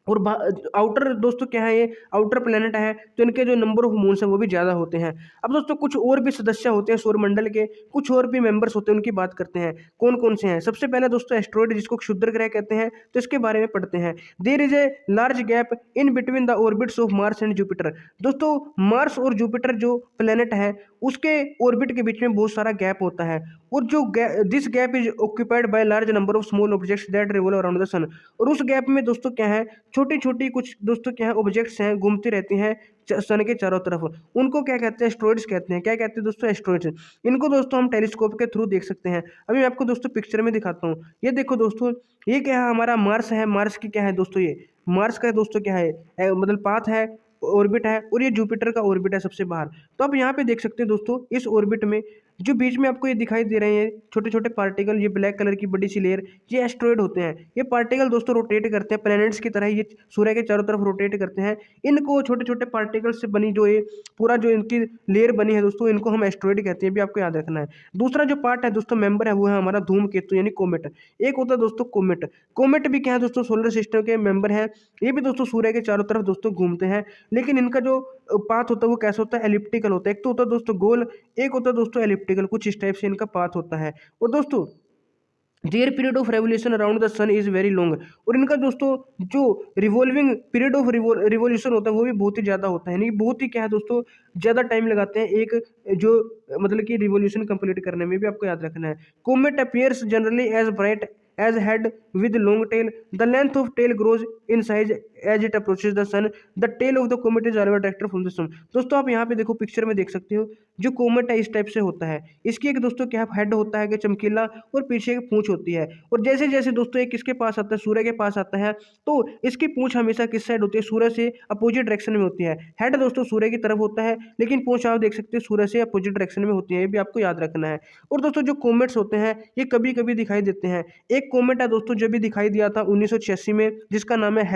और आउटर दोस्तों क्या है, ये आउटर प्लेनेट है, तो इनके जो नंबर ऑफ मून्स हैं वो भी ज़्यादा होते हैं। अब दोस्तों कुछ और भी सदस्य होते हैं सौरमंडल के, कुछ और भी मेंबर्स होते हैं, उनकी बात करते हैं कौन कौन से हैं। सबसे पहले दोस्तों एस्ट्रॉइड, जिसको क्षुद्र ग्रह कहते हैं, तो इसके बारे में पढ़ते हैं। There is a large gap in between the orbits of Mars and Jupiter. दोस्तों मार्स और जुपिटर जो प्लेनेट है उसके ऑर्बिट के बीच में बहुत सारा गैप होता है, और जो this gap is occupied by large number of small objects that revolve around the sun. और उस गैप में दोस्तों क्या है, छोटी छोटी कुछ दोस्तों क्या है ऑब्जेक्ट्स हैं, घूमती रहती हैं सन के चारों तरफ, उनको क्या कहते हैं, एस्ट्रॉइड्स कहते हैं। क्या कहते हैं दोस्तों, एस्ट्रॉइड्स। इनको दोस्तों हम टेलीस्कोप के थ्रू देख सकते हैं। अभी मैं आपको दोस्तों पिक्चर में दिखाता हूँ। ये देखो दोस्तों, ये क्या है, हमारा मार्स है। मार्स की क्या है दोस्तों, ये मार्स का दोस्तों क्या है, मतलब पाथ है, ऑर्बिट है, और ये जुपिटर का ऑर्बिट है सबसे बाहर। तो आप यहाँ पे देख सकते हैं दोस्तों, इस ऑर्बिट में जो बीच में आपको ये दिखाई दे रहे हैं छोटे छोटे पार्टिकल, ये ब्लैक कलर की बड़ी सी लेयर, ये एस्ट्रॉइड होते हैं। ये पार्टिकल दोस्तों रोटेट करते हैं प्लैनेट्स की तरह, ये सूर्य के चारों तरफ रोटेट करते हैं। इनको छोटे छोटे पार्टिकल से बनी जो ये पूरा जो इनकी लेयर बनी है दोस्तों, इनको हम एस्ट्रॉइड कहते हैं, भी आपको याद रखना है। दूसरा जो पार्ट है दोस्तों, मेंबर है, वो है हमारा धूमकेतु यानी कोमेट। एक होता है दोस्तों कोमेट। कोमेट भी क्या है दोस्तों, सोलर सिस्टम के मेंबर है। ये भी दोस्तों सूर्य के चारों तरफ दोस्तों घूमते हैं, लेकिन इनका जो पाथ होता है वो कैसा होता है, एलिप्टिकल होता है। एक तो होता है दोस्तों गोल, एक होता है दोस्तों एलिप्टिकल, कुछ इस टाइप से इनका पाथ होता है। और दोस्तों their period of revolution around the sun is very long. और इनका दोस्तों जो रिवॉल्विंग पीरियड ऑफ रिवोल्यूशन होता है वो भी बहुत ही ज़्यादा होता है, यानी बहुत ही क्या है दोस्तों, ज़्यादा टाइम लगाते हैं एक जो मतलब कि रिवोल्यूशन कंप्लीट करने में, भी आपको याद रखना है। Comet appears generally as bright as head with long tail, the length of tail grows in size as it approaches the sun, the tail of the comet is always director from the sun. दोस्तों आप यहाँ पे देखो picture में देख सकते हो, जो कोमेट है इस टाइप से होता है। इसकी एक दोस्तों क्या हेड होता है कि चमकीला, और पीछे एक पूंछ होती है। और जैसे जैसे दोस्तों ये किसके पास आता है, सूर्य के पास आता है, तो इसकी पूंछ हमेशा किस साइड होती है, सूर्य से अपोजिट डायरेक्शन में होती है। हेड दोस्तों सूर्य की तरफ होता है, लेकिन पूंछ आप देख सकते हो सूर्य से अपोजिट डायरेक्शन में होती है, ये भी आपको याद रखना है। और दोस्तों जो कोमेट्स होते हैं ये कभी कभी दिखाई देते हैं। एक कोमेट है दोस्तों जो भी दिखाई दिया था 1986 में, जिसका नाम है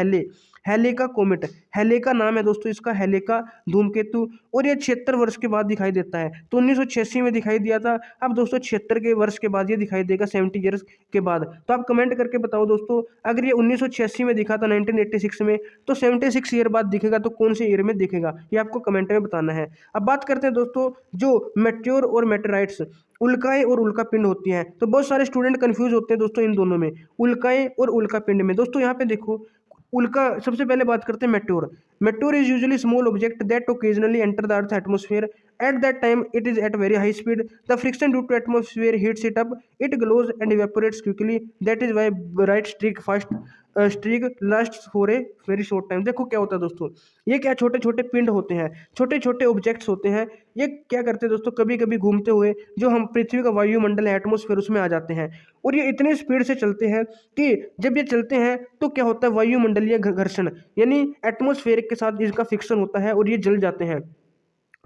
हेले का कोमेट। हेले का नाम है दोस्तों इसका, हेले का धूमकेतु। और ये 76 वर्ष के बाद दिखाई देता है। तो 1986 में दिखाई दिया था, अब दोस्तों 76 के वर्ष के बाद ये दिखाई देगा, 70 ईयर्स के बाद। तो आप कमेंट करके बताओ दोस्तों, अगर ये 1986 में दिखा था 1986 में, तो 76 ईयर बाद दिखेगा तो कौन से ईयर में दिखेगा, ये आपको कमेंट में बताना है। अब बात करते हैं दोस्तों जो मेट्योर और मेटेराइट्स, उल्काएं और उल्का पिंड होती हैं। तो बहुत सारे स्टूडेंट कंफ्यूज होते हैं दोस्तों इन दोनों में, उल्काएं और उल्का पिंड में। दोस्तों यहाँ पे देखो, उल्का, सबसे पहले बात करते हैं meteor. Meteor is usually small object that occasionally enter the earth atmosphere at that time it is at very high speed, the friction due to atmosphere heats it up, it glows and evaporates quickly, that is why bright streak first streak last for a very short time. देखो क्या होता है दोस्तों, ये क्या छोटे छोटे पिंड होते हैं, छोटे छोटे ऑब्जेक्ट्स होते हैं। ये क्या करते हैं दोस्तों, कभी कभी घूमते हुए जो हम पृथ्वी का वायुमंडल है, एटमॉस्फेयर, उसमें आ जाते हैं। और ये इतनी स्पीड से चलते हैं कि जब ये चलते हैं तो क्या होता है, वायुमंडलीय घर्षण यानी एटमॉस्फेयर के साथ इसका फ्रिक्शन होता है और ये जल जाते हैं।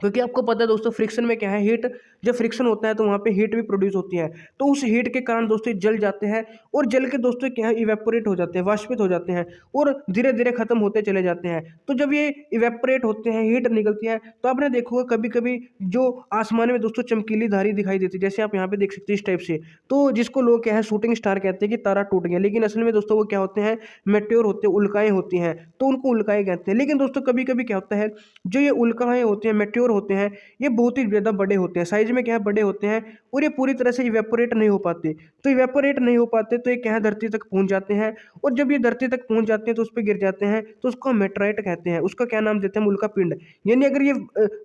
क्योंकि आपको पता है दोस्तों, फ्रिक्शन में क्या है, हीट, जब फ्रिक्शन होता है तो वहाँ पे हीट भी प्रोड्यूस होती है। तो उस हीट के कारण दोस्तों ये जल जाते हैं और जल के दोस्तों क्या है, इवेपोरेट हो जाते हैं, वाष्पित हो जाते हैं और धीरे धीरे खत्म होते चले जाते हैं। तो जब ये इवेपोरेट होते हैं, हीट निकलती है, तो आपने देखोगे कभी कभी जो आसमान में दोस्तों चमकीली धारी दिखाई देती है, जैसे आप यहाँ पे देख सकते हैं इस टाइप से। तो जिसको लोग क्या है शूटिंग स्टार कहते हैं कि तारा टूट गया, लेकिन असल में दोस्तों वो क्या होते हैं, मेट्योर होते हैं, उल्काएं होती हैं, तो उनको उल्काएं कहते हैं। लेकिन दोस्तों कभी कभी क्या होता है, जो ये उल्काएं होती हैं, मेट्योर होते हैं, ये बहुत ही ज़्यादा बड़े होते हैं, साइज में क्या है, बड़े होते हैं और ये पूरी तरह से इवेपोरेट नहीं हो पाते। तो इवेपोरेट नहीं हो पाते तो ये क्या है, धरती तक पहुंच जाते हैं और जब ये धरती तक पहुंच जाते हैं तो उस पर गिर जाते हैं, तो उसको हम मेटेराइट कहते हैं। उसका क्या नाम देते हैं, उल्का पिंड। यानी अगर ये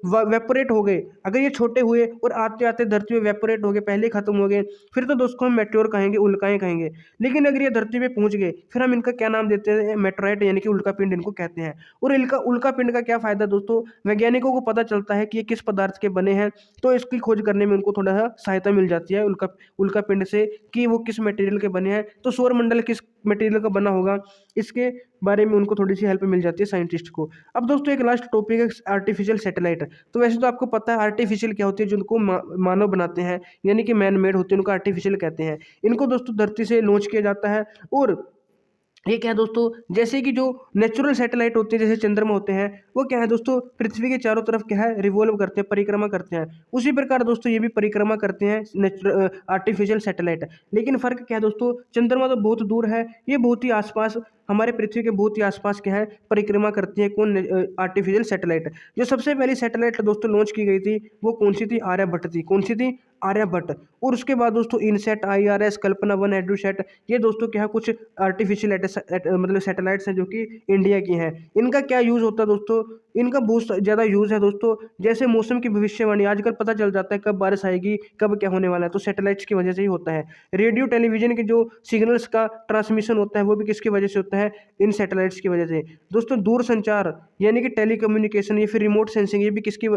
वेपोरेट हो गए, अगर ये छोटे हुए और आते आते धरती में वेपोरेट हो गए, पहले खत्म हो गए, फिर तो दोस्तों हम मेट्योर कहेंगे, उल्काएं कहेंगे। लेकिन अगर ये धरती पे पहुंच गए, फिर हम इनका क्या नाम देते हैं, मेटेराइट यानी कि उल्का पिंड इनको कहते हैं। और इनका उल्का पिंड का क्या फायदा दोस्तों, वैज्ञानिकों को पता चलता है कि ये किस पदार्थ के बने हैं, तो इसकी खोज करने में उनको थोड़ा सा सहायता मिल जाती है उल्का उल्का पिंड से, कि वो किस मटेरियल के बने हैं, तो सौर मंडल किस मटेरियल का बना होगा, इसके बारे में उनको थोड़ी सी हेल्प मिल जाती है साइंटिस्ट को। अब दोस्तों एक लास्ट टॉपिक है आर्टिफिशियल सैटेलाइट। तो वैसे तो आपको पता है आर्टिफिशियल क्या होती है, जिनको मानव बनाते हैं, यानी कि मैन मेड होते हैं, उनको आर्टिफिशियल कहते हैं। इनको दोस्तों धरती से लॉन्च किया जाता है। और ये क्या है दोस्तों, जैसे कि जो नेचुरल सैटेलाइट होते हैं, जैसे चंद्रमा होते हैं, वो क्या है दोस्तों, पृथ्वी के चारों तरफ क्या है, रिवॉल्व करते हैं, परिक्रमा करते हैं। उसी प्रकार दोस्तों ये भी परिक्रमा करते हैं नेचुरल आर्टिफिशियल सैटेलाइट। लेकिन फर्क क्या है दोस्तों, चंद्रमा तो बहुत दूर है, ये बहुत ही आसपास, हमारे पृथ्वी के बहुत ही आसपास क्या है, परिक्रमा करती है कौन, आर्टिफिशियल सैटेलाइट। जो सबसे पहली सैटेलाइट दोस्तों लॉन्च की गई थी, वो कौन सी थी, आर्यभट्ट थी। कौन सी थी, आर्यभट्ट। और उसके बाद दोस्तों इनसेट, IRS, कल्पना 1, एडुसेट, ये दोस्तों क्या है कुछ आर्टिफिशियल मतलब सैटेलाइट्स हैं जो कि इंडिया की हैं। इनका क्या यूज़ होता है दोस्तों, इनका बहुत ज़्यादा यूज़ है दोस्तों। जैसे मौसम की भविष्यवाणी आजकल पता चल जाता है, कब बारिश आएगी, कब क्या होने वाला है, तो सैटेलाइट्स की वजह से ही होता है। रेडियो टेलीविजन के जो सिग्नल्स का ट्रांसमिशन होता है, वो भी किसकी वजह से होता है, इन सैटेलाइट्स की वजह से। दोस्तों दूर संचार यानी कि टेलीकम्युनिकेशन या फिर रिमोट सेंसिंग, ये भी किसकी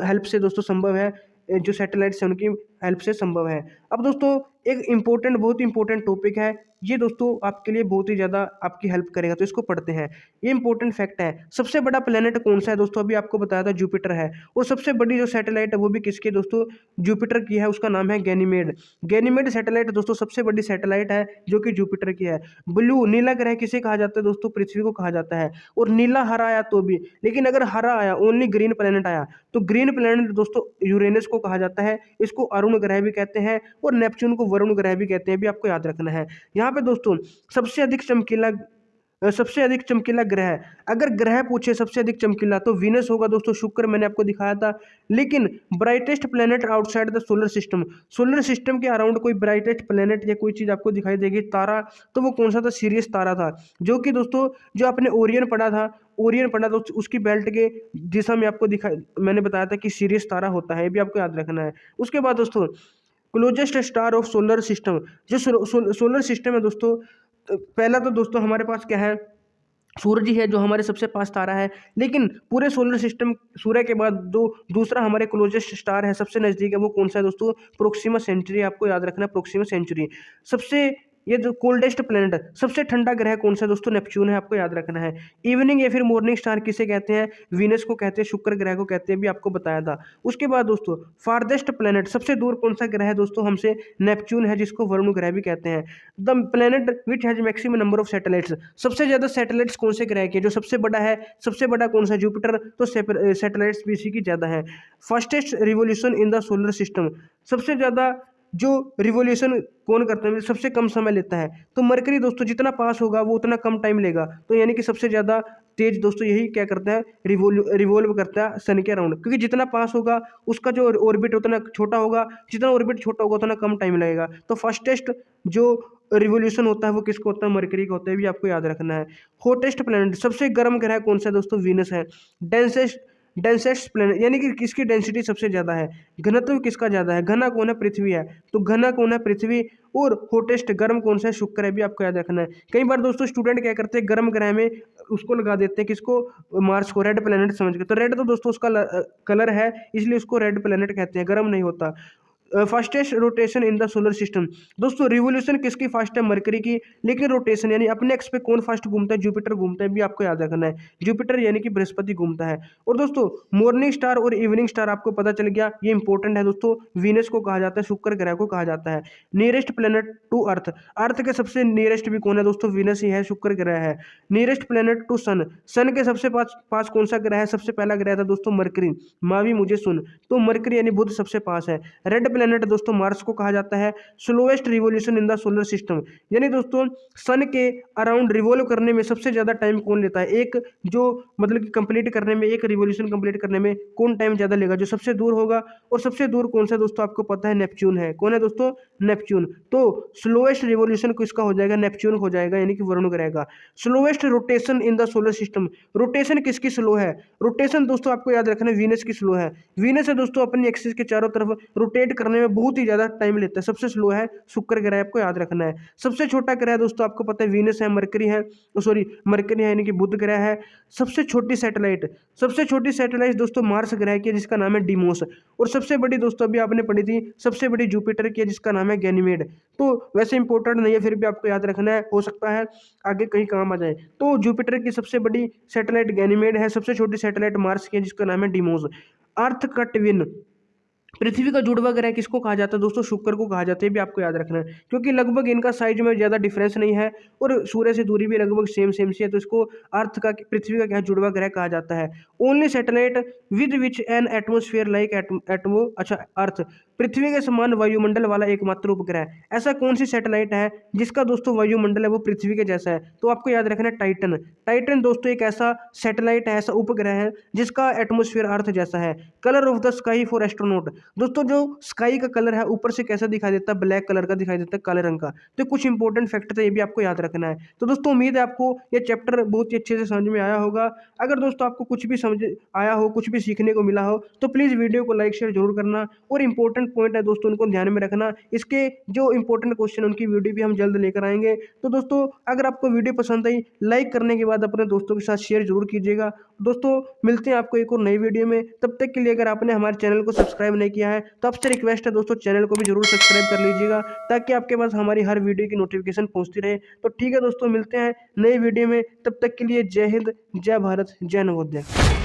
हेल्प से दोस्तों संभव है, जो सैटेलाइट्स हैं उनकी हेल्प से संभव है। अब दोस्तों एक इम्पोर्टेंट, बहुत इंपॉर्टेंट टॉपिक है ये दोस्तों, आपके लिए बहुत ही ज़्यादा आपकी हेल्प करेगा, तो इसको पढ़ते हैं। ये इंपॉर्टेंट फैक्ट है। सबसे बड़ा प्लेनेट कौन सा है दोस्तों, अभी आपको बताया था जुपिटर है। और सबसे बड़ी जो सैटेलाइट है वो भी किसकी है दोस्तों, जुपिटर की है, उसका नाम है गैनीमेड। गैनीमेड सैटेलाइट दोस्तों सबसे बड़ी सैटेलाइट है जो कि जुपिटर की है। ब्लू, नीला ग्रह किसे कहा जाता है दोस्तों, पृथ्वी को कहा जाता है। और नीला हरा आया तो भी, लेकिन अगर हरा आया, ओनली ग्रीन प्लेनेट आया, तो ग्रीन प्लेनेट दोस्तों यूरेनस को कहा जाता है। इसको अरुण ग्रह भी कहते हैं और नेपच्यून को वरुण ग्रह भी कहते हैं, भी आपको याद रखना है। यहाँ पे दोस्तों सबसे अधिक चमकीला ग्रह, अगर ग्रह पूछे सबसे अधिक चमकीला, तो वीनस होगा दोस्तों, शुक्र मैंने आपको दिखाया था। लेकिन brightest planet outside the solar system के अराउंड कोई ब्राइटेस्ट प्लेनेट या कोई चीज़ आपको दिखाई देगी, तारा, तो वो कौन सा था, सीरियस तारा था, जो कि दोस्तों जो आपने ओरियन पढ़ा तो उसकी बेल्ट के दिशा में आपको मैंने बताया था कि सीरियस तारा होता है, ये भी आपको याद रखना है। उसके बाद दोस्तों closest star of solar system, जो सोलर सिस्टम है दोस्तों, पहला तो दोस्तों हमारे पास क्या है, सूरज ही है जो हमारे सबसे पास तारा है। लेकिन पूरे सोलर सिस्टम, सूर्य के बाद दूसरा हमारे क्लोजेस्ट स्टार है, सबसे नज़दीक है, वो कौन सा है दोस्तों, प्रोक्सिमा सेंचुरी, आपको याद रखना है, प्रोक्सिमा सेंचुरी। सबसे ये जो कोल्डेस्ट प्लेनेट, सबसे ठंडा ग्रह कौन सा है दोस्तों, नेपच्यून है, आपको याद रखना है। इवनिंग या फिर मॉर्निंग स्टार किसे कहते हैं, वीनस को कहते हैं, शुक्र ग्रह को कहते हैं, भी आपको बताया था। उसके बाद दोस्तों फारदेस्ट प्लेनेट, सबसे दूर कौन सा ग्रह है दोस्तों हमसे, नेपच्यून है, जिसको वरुण ग्रह भी कहते हैं। The planet which has maximum number of satellites, सबसे ज़्यादा सैटेलाइट्स कौन से ग्रह के, जो सबसे बड़ा है, सबसे बड़ा कौन सा, जुपिटर, तो सैटेलाइट्स भी इसी की ज़्यादा है। Fastest revolution in the solar system, सबसे ज़्यादा जो रिवोल्यूशन कौन करता है, सबसे कम समय लेता है, तो मरकरी दोस्तों जितना पास होगा वो उतना कम टाइम लेगा, तो यानी कि सबसे ज़्यादा तेज दोस्तों यही क्या करता है, रिवोल्व करता है सन के अराउंड, क्योंकि जितना पास होगा उसका जो ऑर्बिट उतना छोटा होगा, जितना ऑर्बिट छोटा होगा उतना कम टाइम लगेगा। तो फास्टेस्ट जो रिवोल्यूशन होता है वो किसको होता है, मरकरी का होता है, भी आपको याद रखना है। हॉटेस्ट प्लैनेट, सबसे गर्म ग्रह कौन सा है दोस्तों, वीनस है। डेंसेस्ट प्लेनेट, यानी कि किसकी डेंसिटी सबसे ज़्यादा है, घनत्व किसका ज़्यादा है। घना कौन है, पृथ्वी है, तो घना कौन है, पृथ्वी। और हॉटेस्ट गर्म कौन सा है, शुक्र है, भी आपको याद रखना है। कई बार दोस्तों स्टूडेंट क्या करते हैं, गर्म ग्रह में उसको लगा देते हैं, किसको, मार्स को, रेड प्लेनेट समझ के। तो रेड तो दोस्तों उसका कलर है, इसलिए उसको रेड प्लेनेट कहते हैं, गर्म नहीं होता। Fastest rotation in the solar system, दोस्तों रिवोल्यूशन किसकी फास्ट है, मरकरी की। लेकिन रोटेशन यानी अपने एक्स पे कौन फास्ट घूमता है, जुपिटर घूमता है, भी आपको याद रखना है, जुपिटर यानी कि बृहस्पति घूमता है। और दोस्तों मॉर्निंग स्टार और इवनिंग स्टार आपको पता चल गया, ये इंपॉर्टेंट है दोस्तों। वीनस को कहा जाता है, शुक्र ग्रह को कहा जाता है। नियरेस्ट प्लेनेट टू अर्थ, अर्थ के सबसे नियरेस्ट भी कौन है दोस्तों, वीनस ही है, शुक्र ग्रह है। नियरेस्ट प्लेनेट टू सन, सन के सबसे पास पास कौन सा ग्रह है, सबसे पहला ग्रह था दोस्तों मरकरी, मावी मुझे सुन, तो मरकरी यानी बुध सबसे पास है। रेड प्लेनेट दोस्तों मार्स को कहा जाता है। Slowest revolution in the solar system, यानी दोस्तों सन के अराउंड रिवॉल्व करने में सबसे ज्यादा टाइम कौन लेता है, एक जो मतलब कि कंप्लीट करने में, एक रिवोल्यूशन कंप्लीट करने में कौन टाइम ज्यादा लेगा, जो सबसे दूर होगा। और सबसे दूर कौन सा दोस्तों आपको पता है, नेपच्यून है। कौन है दोस्तों, नेपच्यून। तो स्लोएस्ट रिवोल्यूशन किसका हो जाएगा, नेपच्यून हो जाएगा, यानी कि वरुण ग्रह का। Slowest rotation in the solar system, rotation किसकी स्लो है, रोटेशन दोस्तों आपको याद रखना है वीनस की स्लो है। वीनस है दोस्तों अपनी एक्सिस के चारों तरफ रोटेट करने में बहुत ही ज्यादा टाइम लेता है, सबसे स्लो है शुक्र ग्रह, आपको याद रखना है। सबसे छोटा ग्रह दोस्तों आपको पता है वीनस है, मरकरी है, सॉरी मरकरी है यानी कि बुध ग्रह है। सबसे छोटी सैटेलाइट दोस्तों मार्स ग्रह की है, जिसका नाम है डिमोस। और सबसे बड़ी दोस्तों अभी आपने पढ़ी थी, सबसे बड़ी जुपिटर की है, जिसका नाम है गैनीमेड। तो वैसे इंपॉर्टेंट नहीं है, फिर भी आपको याद रखना है, हो सकता है आगे कहीं काम आ जाए। तो जुपिटर की सबसे बड़ी सैटेलाइट गैनीमेड है, सबसे छोटी सैटेलाइट मार्स की है, जिसका नाम है डिमोस। अर्थ का ट्विन, पृथ्वी का जुड़वा ग्रह किसको कहा जाता है दोस्तों, शुक्र को कहा जाता है, भी आपको याद रखना है, क्योंकि लगभग इनका साइज में ज़्यादा डिफरेंस नहीं है और सूर्य से दूरी भी लगभग सेम सेम सी है, तो इसको अर्थ का, पृथ्वी का क्या, जुड़वा ग्रह कहा जाता है। Only satellite with which an atmosphere like atmo, अच्छा अर्थ, पृथ्वी के समान वायुमंडल वाला एकमात्र उपग्रह, ऐसा कौन सी सैटेलाइट है जिसका दोस्तों वायुमंडल है वो पृथ्वी के जैसा है, तो आपको याद रखना है टाइटन। टाइटन दोस्तों एक ऐसा सैटेलाइट है, ऐसा उपग्रह है जिसका एटमोस्फियर अर्थ जैसा है। Colour of the sky for astronaut, दोस्तों जो स्काई का कलर है ऊपर से कैसा दिखाई देता है, ब्लैक कलर का दिखाई देता है, काले रंग का। तो कुछ इंपॉर्टेंट फैक्टर है, ये भी आपको याद रखना है। तो दोस्तों उम्मीद है आपको ये चैप्टर बहुत ही अच्छे से समझ में आया होगा। अगर दोस्तों आपको कुछ भी समझ आया हो, कुछ भी सीखने को मिला हो, तो प्लीज़ वीडियो को लाइक शेयर जरूर करना। और इंपॉर्टेंट पॉइंट है दोस्तों, उनको ध्यान में रखना। इसके जो इंपॉर्टेंट क्वेश्चन उनकी वीडियो भी हम जल्द लेकर आएंगे। तो दोस्तों अगर आपको वीडियो पसंद आई, लाइक करने के बाद अपने दोस्तों के साथ शेयर जरूर कीजिएगा। दोस्तों मिलते हैं आपको एक और नई वीडियो में, तब तक के लिए अगर आपने हमारे चैनल को सब्सक्राइब नहीं किया है तो आपसे रिक्वेस्ट है दोस्तों, चैनल को भी जरूर सब्सक्राइब कर लीजिएगा, ताकि आपके पास हमारी हर वीडियो की नोटिफिकेशन पहुंचती रहे। तो ठीक है दोस्तों, मिलते हैं नई वीडियो में, तब तक के लिए जय हिंद, जय भारत, जय नवोदय।